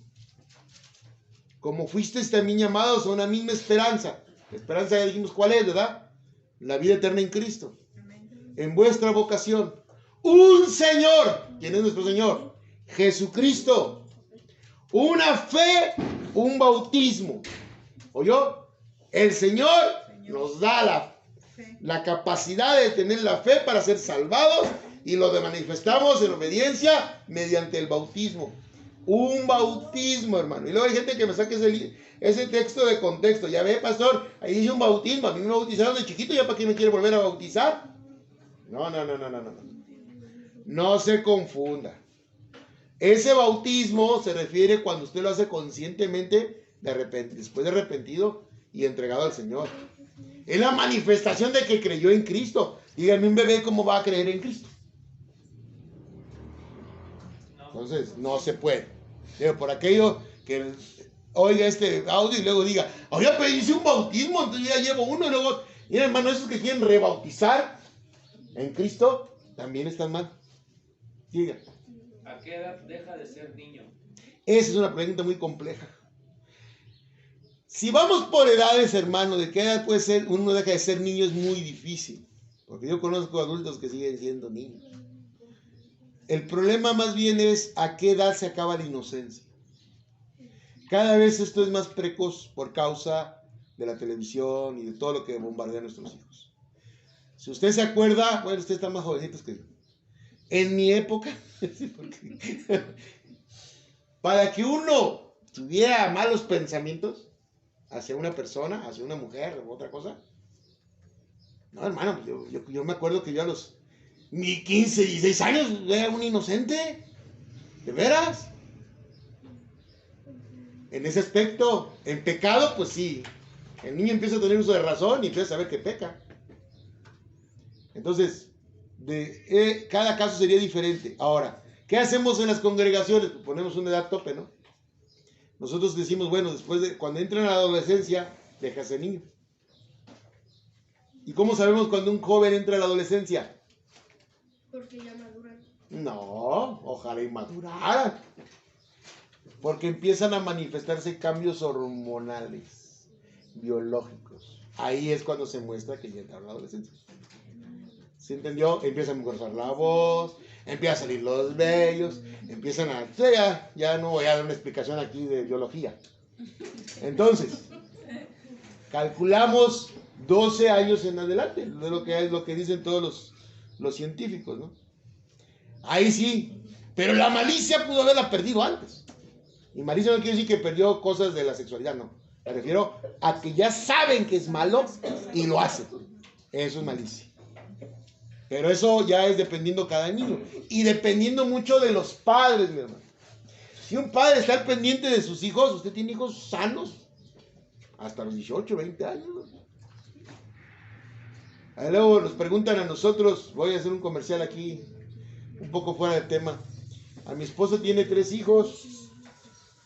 Como fuisteis también llamados a una misma esperanza. La esperanza ya dijimos cuál es, ¿verdad? La vida eterna en Cristo. En vuestra vocación. Un Señor. ¿Quién es nuestro Señor? Jesucristo. Una fe, un bautismo. ¿Oyó? El Señor nos da la capacidad de tener la fe para ser salvados, y lo manifestamos en obediencia mediante el bautismo. Un bautismo, hermano. Y luego hay gente que me saque ese texto de contexto. Ya ve, pastor, ahí dice un bautismo. A mí me bautizaron de chiquito, ¿ya para qué me quiere volver a bautizar? No. No se confunda. Ese bautismo se refiere cuando usted lo hace conscientemente, después de arrepentido y entregado al Señor. Es la manifestación de que creyó en Cristo. Díganme, un bebé, ¿cómo va a creer en Cristo? Entonces, no se puede. Por aquello que oiga este audio y luego diga, oye, pero hice un bautismo, entonces ya llevo uno, y luego, y hermano, esos que quieren rebautizar en Cristo, también están mal. Diga. ¿A qué edad deja de ser niño? Esa es una pregunta muy compleja. Si vamos por edades, hermano, de qué edad puede ser, uno deja de ser niño, es muy difícil. Porque yo conozco adultos que siguen siendo niños. El problema más bien es a qué edad se acaba la inocencia. Cada vez esto es más precoz por causa de la televisión y de todo lo que bombardea a nuestros hijos. Si usted se acuerda, bueno, usted está más jovencitos que yo. En mi época, para que uno tuviera malos pensamientos hacia una persona, hacia una mujer o otra cosa, no, hermano, yo me acuerdo que yo a los ni 15, 16 años era un inocente. ¿De veras? En ese aspecto, en pecado, pues sí. El niño empieza a tener uso de razón y empieza a saber que peca. Entonces, cada caso sería diferente. Ahora, ¿qué hacemos en las congregaciones? Pues ponemos una edad tope, ¿no? Nosotros decimos, bueno, después de cuando entran a la adolescencia, dejas de niño. ¿Y cómo sabemos cuando un joven entra a la adolescencia? Porque ya maduran. No, ojalá y maduraran. Porque empiezan a manifestarse cambios hormonales, biológicos. Ahí es cuando se muestra que ya entraron a la adolescencia. ¿Se entendió? Empieza a engrosar la voz, empieza a salir los vellos, empiezan a... Ya no voy a dar una explicación aquí de biología. Entonces, calculamos 12 años en adelante, es lo que dicen todos los científicos, ¿no? Ahí sí, pero la malicia pudo haberla perdido antes. Y malicia no quiere decir que perdió cosas de la sexualidad, no. Me refiero a que ya saben que es malo y lo hacen. Eso es malicia. Pero eso ya es dependiendo cada niño. Y dependiendo mucho de los padres, mi hermano. Si un padre está al pendiente de sus hijos, usted tiene hijos sanos hasta los 18, 20 años. Ahí luego nos preguntan a nosotros, voy a hacer un comercial aquí, un poco fuera de tema. A mi esposa tiene 3 hijos.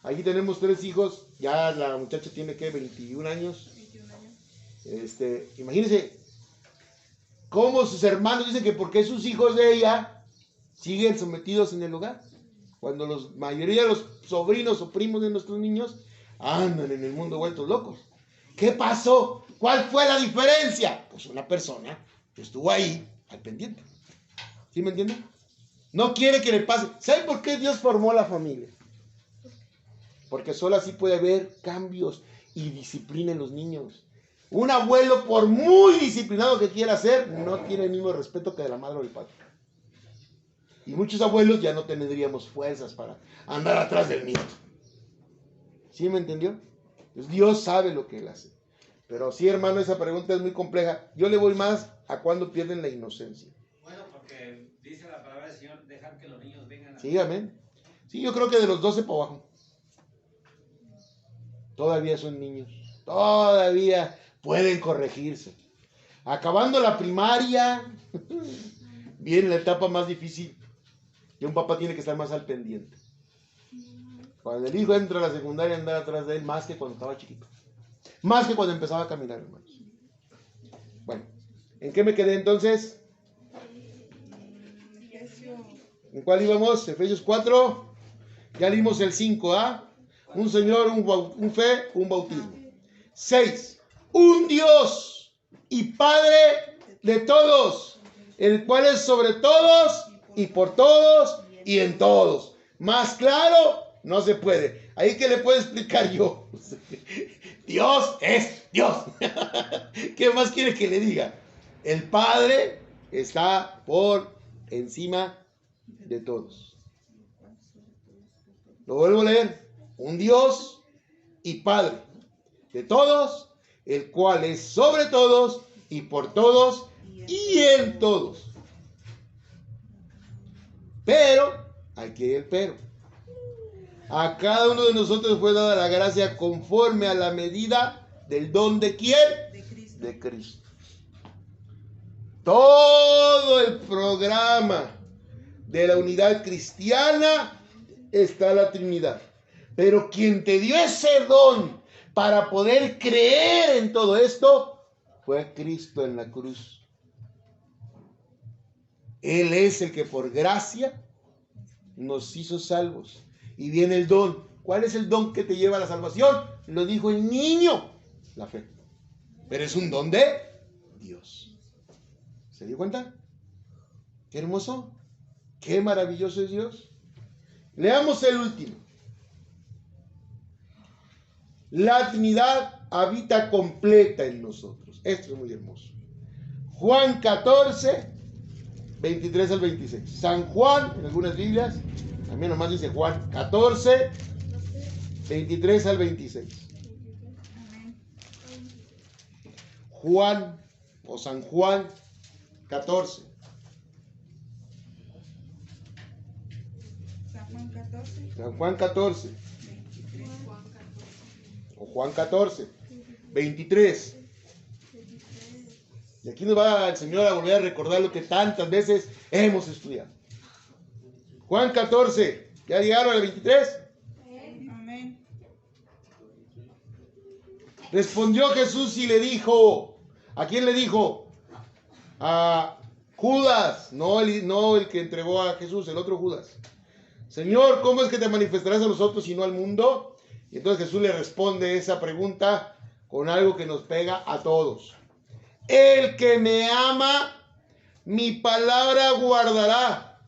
Aquí tenemos 3 hijos. Ya la muchacha tiene, ¿qué? 21 años. 21 años. Imagínense cómo sus hermanos dicen que porque sus hijos de ella siguen sometidos en el hogar. Cuando la mayoría de los sobrinos o primos de nuestros niños andan en el mundo vueltos locos. ¿Qué pasó? ¿Cuál fue la diferencia? Pues una persona que estuvo ahí al pendiente. ¿Sí me entienden? No quiere que le pase. ¿Saben por qué Dios formó la familia? Porque solo así puede haber cambios y disciplina en los niños. Un abuelo, por muy disciplinado que quiera ser, no tiene el mismo respeto que de la madre o el padre. Y muchos abuelos ya no tendríamos fuerzas para andar atrás del nieto. ¿Sí me entendió? Pues Dios sabe lo que Él hace. Pero sí, hermano, esa pregunta es muy compleja. Yo le voy más a cuando pierden la inocencia. Bueno, porque dice la palabra del Señor, dejar que los niños vengan a... Sí, amén. Sí, yo creo que de los 12 para abajo. Todavía son niños. Todavía pueden corregirse. Acabando la primaria, viene la etapa más difícil. Y un papá tiene que estar más al pendiente. Cuando el hijo entra a la secundaria, andar atrás de él más que cuando estaba chiquito. Más que cuando empezaba a caminar, hermanos. Bueno, ¿en qué me quedé entonces? ¿En cuál íbamos? Efesios 4. Ya leímos el 5, ¿ah? Un Señor, un fe, un bautismo. 6. Un Dios y Padre de todos, el cual es sobre todos y por todos y en todos. Más claro, no se puede. Ahí que le puedo explicar yo. Dios es Dios. ¿Qué más quiere que le diga? El Padre está por encima de todos. Lo vuelvo a leer. Un Dios y Padre de todos, el cual es sobre todos y por todos y en todos. Pero, aquí hay el pero. A cada uno de nosotros fue dada la gracia conforme a la medida del don de ¿quién? De Cristo. De Cristo. Todo el programa de la unidad cristiana está la Trinidad. Pero quien te dio ese don para poder creer en todo esto fue Cristo en la cruz. Él es el que por gracia nos hizo salvos. Y viene el don. ¿Cuál es el don que te lleva a la salvación? Lo dijo el niño, la fe. Pero es un don de Dios. ¿Se dio cuenta? Qué hermoso, qué maravilloso es Dios. Leamos el último. La Trinidad habita completa en nosotros. Esto es muy hermoso. Juan 14, 23 al 26. San Juan, en algunas Biblias, también nomás dice Juan 14, 23 al 26. Juan o San Juan 14. San Juan 14. O Juan 14, 23. Y aquí nos va el Señor a volver a recordar lo que tantas veces hemos estudiado. Juan 14, ¿ya llegaron al 23? Amén. Respondió Jesús y le dijo, ¿a quién le dijo? A Judas, no el que entregó a Jesús, el otro Judas. Señor, ¿cómo es que te manifestarás a nosotros y no al mundo? Y entonces Jesús le responde esa pregunta con algo que nos pega a todos. El que me ama, mi palabra guardará,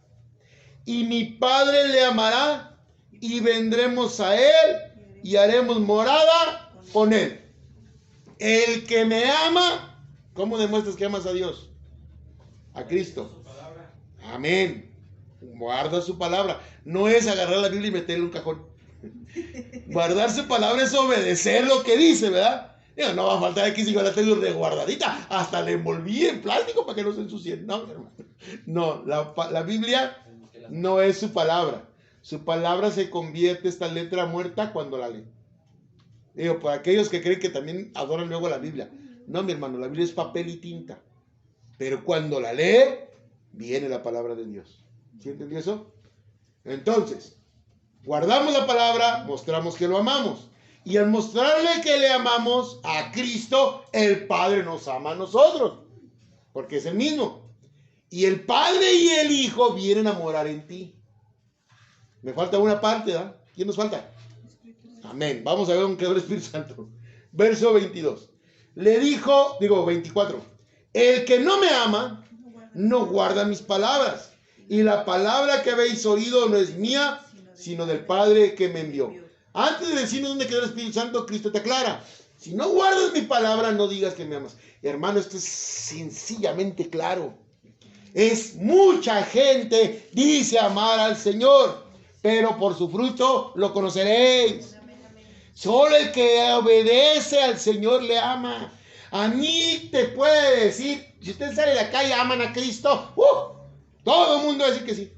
y mi Padre le amará, y vendremos a él, y haremos morada con él. El que me ama, ¿cómo demuestras que amas a Dios? A Cristo. Amén. Guarda su palabra. No es agarrar la Biblia y meterle en un cajón. Guardar su palabra es obedecer lo que dice, ¿verdad? Digo, no va a faltar aquí si yo la tengo reguardadita. Hasta la envolví en plástico para que no se ensucien. No, hermano. No, la Biblia no es su palabra. Su palabra se convierte esta letra muerta cuando la lee. Digo, por aquellos que creen que también adoran luego la Biblia. No, mi hermano, la Biblia es papel y tinta. Pero cuando la lee, viene la palabra de Dios. ¿Sí entendió eso? Entonces, guardamos la palabra, mostramos que lo amamos. Y al mostrarle que le amamos a Cristo, el Padre nos ama a nosotros. Porque es el mismo. Y el Padre y el Hijo vienen a morar en ti. Me falta una parte, ¿verdad? ¿Quién nos falta? Amén. Vamos a ver dónde quedó el Espíritu Santo. Verso 22. Le dijo, 24. El que no me ama, no guarda mis palabras. Y la palabra que habéis oído no es mía, sino del Padre que me envió. Antes de decirnos dónde quedó el Espíritu Santo, Cristo te aclara. Si no guardas mi palabra, no digas que me amas. Hermano, esto es sencillamente claro. Es mucha gente dice amar al Señor, pero por su fruto lo conoceréis. Solo el que obedece al Señor le ama. A mí te puede decir, si usted sale de la calle, aman a Cristo. Todo el mundo va a decir que sí.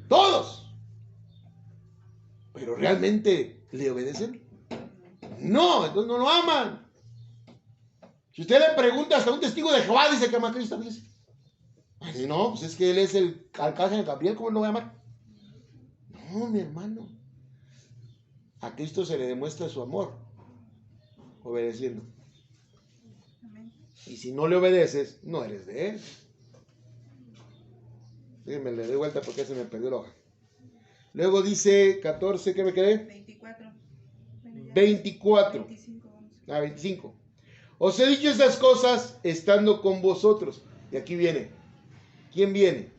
Todos. Pero ¿realmente le obedecen? No, entonces no lo aman. Si usted le pregunta hasta un testigo de Jehová, dice que ama a Cristo. Dice, ay, no, pues es que él es el arcángel Gabriel, ¿cómo lo voy a amar? No, mi hermano. A Cristo se le demuestra su amor obedeciendo. Y si no le obedeces, no eres de él. Déjenme, le doy vuelta porque se me perdió la hoja. Luego dice 14, ¿qué me quedé? 24. 24. 25. 25. Os he dicho estas cosas estando con vosotros. Y aquí viene. ¿Quién viene?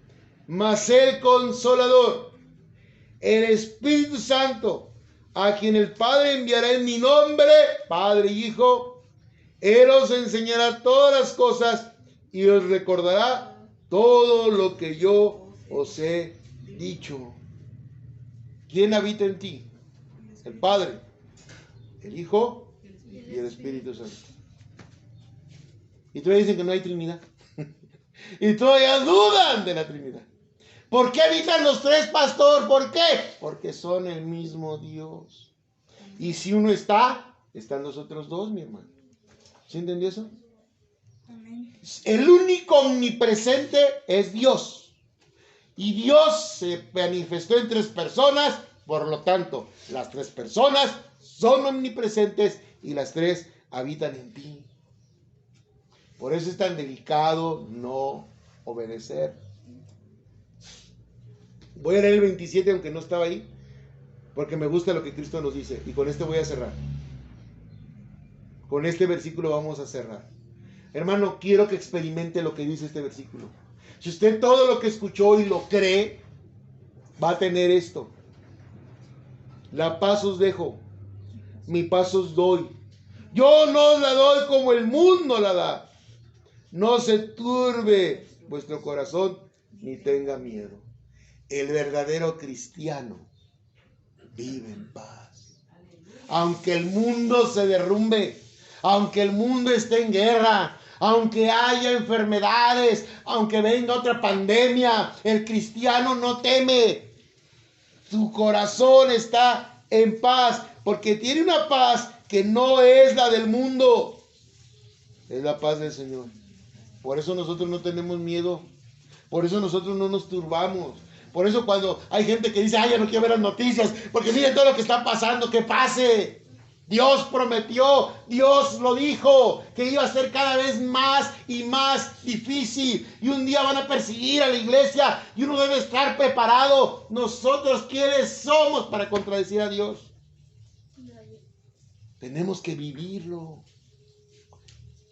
Mas el Consolador, el Espíritu Santo, a quien el Padre enviará en mi nombre, Padre y Hijo, Él os enseñará todas las cosas y os recordará todo lo que yo os he dicho. ¿Quién habita en ti? El Padre, el Hijo y el Espíritu Santo. Y todavía dicen que no hay Trinidad. Y todavía dudan de la Trinidad. ¿Por qué habitan los tres, pastor? ¿Por qué? Porque son el mismo Dios. Y si uno está, están los otros dos, mi hermano. ¿Sí entendió eso? Amén. El único omnipresente es Dios. Y Dios se manifestó en tres personas, por lo tanto, las tres personas son omnipresentes y las tres habitan en ti. Por eso es tan delicado no obedecer. Voy a leer el 27, aunque no estaba ahí. porque me gusta lo que Cristo nos dice. Y con este voy a cerrar. Con este versículo vamos a cerrar. Hermano, quiero que experimente lo que dice este versículo. Si usted todo lo que escuchó y lo cree, va a tener esto. La paz os dejo, mi paz os doy. Yo no os la doy como el mundo la da. No se turbe vuestro corazón ni tenga miedo. El verdadero cristiano vive en paz. Aunque el mundo se derrumbe, aunque el mundo esté en guerra, aunque haya enfermedades, aunque venga otra pandemia, el cristiano no teme. Su corazón está en paz, porque tiene una paz que no es la del mundo. Es la paz del Señor. Por eso nosotros no tenemos miedo. Por eso nosotros no nos turbamos. Por eso cuando hay gente que dice, ay, ya no quiero ver las noticias, porque miren todo lo que está pasando, que pase. Dios prometió, Dios lo dijo, que iba a ser cada vez más y más difícil. Y un día van a perseguir a la iglesia y uno debe estar preparado. Nosotros, ¿quiénes somos para contradecir a Dios? Tenemos que vivirlo.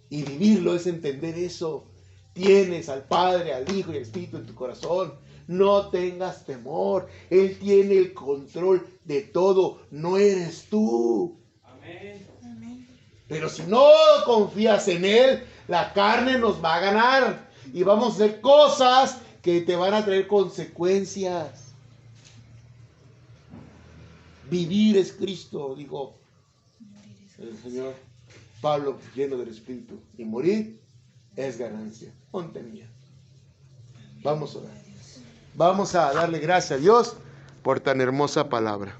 Y vivirlo es entender eso. Tienes al Padre, al Hijo y al Espíritu en tu corazón. No tengas temor. Él tiene el control de todo. No eres tú. Amén. Pero si no confías en Él, la carne nos va a ganar. Y vamos a hacer cosas que te van a traer consecuencias. Vivir es Cristo, dijo el Señor Pablo, lleno del Espíritu. Y morir es ganancia. Ponte mía. Vamos a orar. Vamos a darle gracias a Dios por tan hermosa palabra.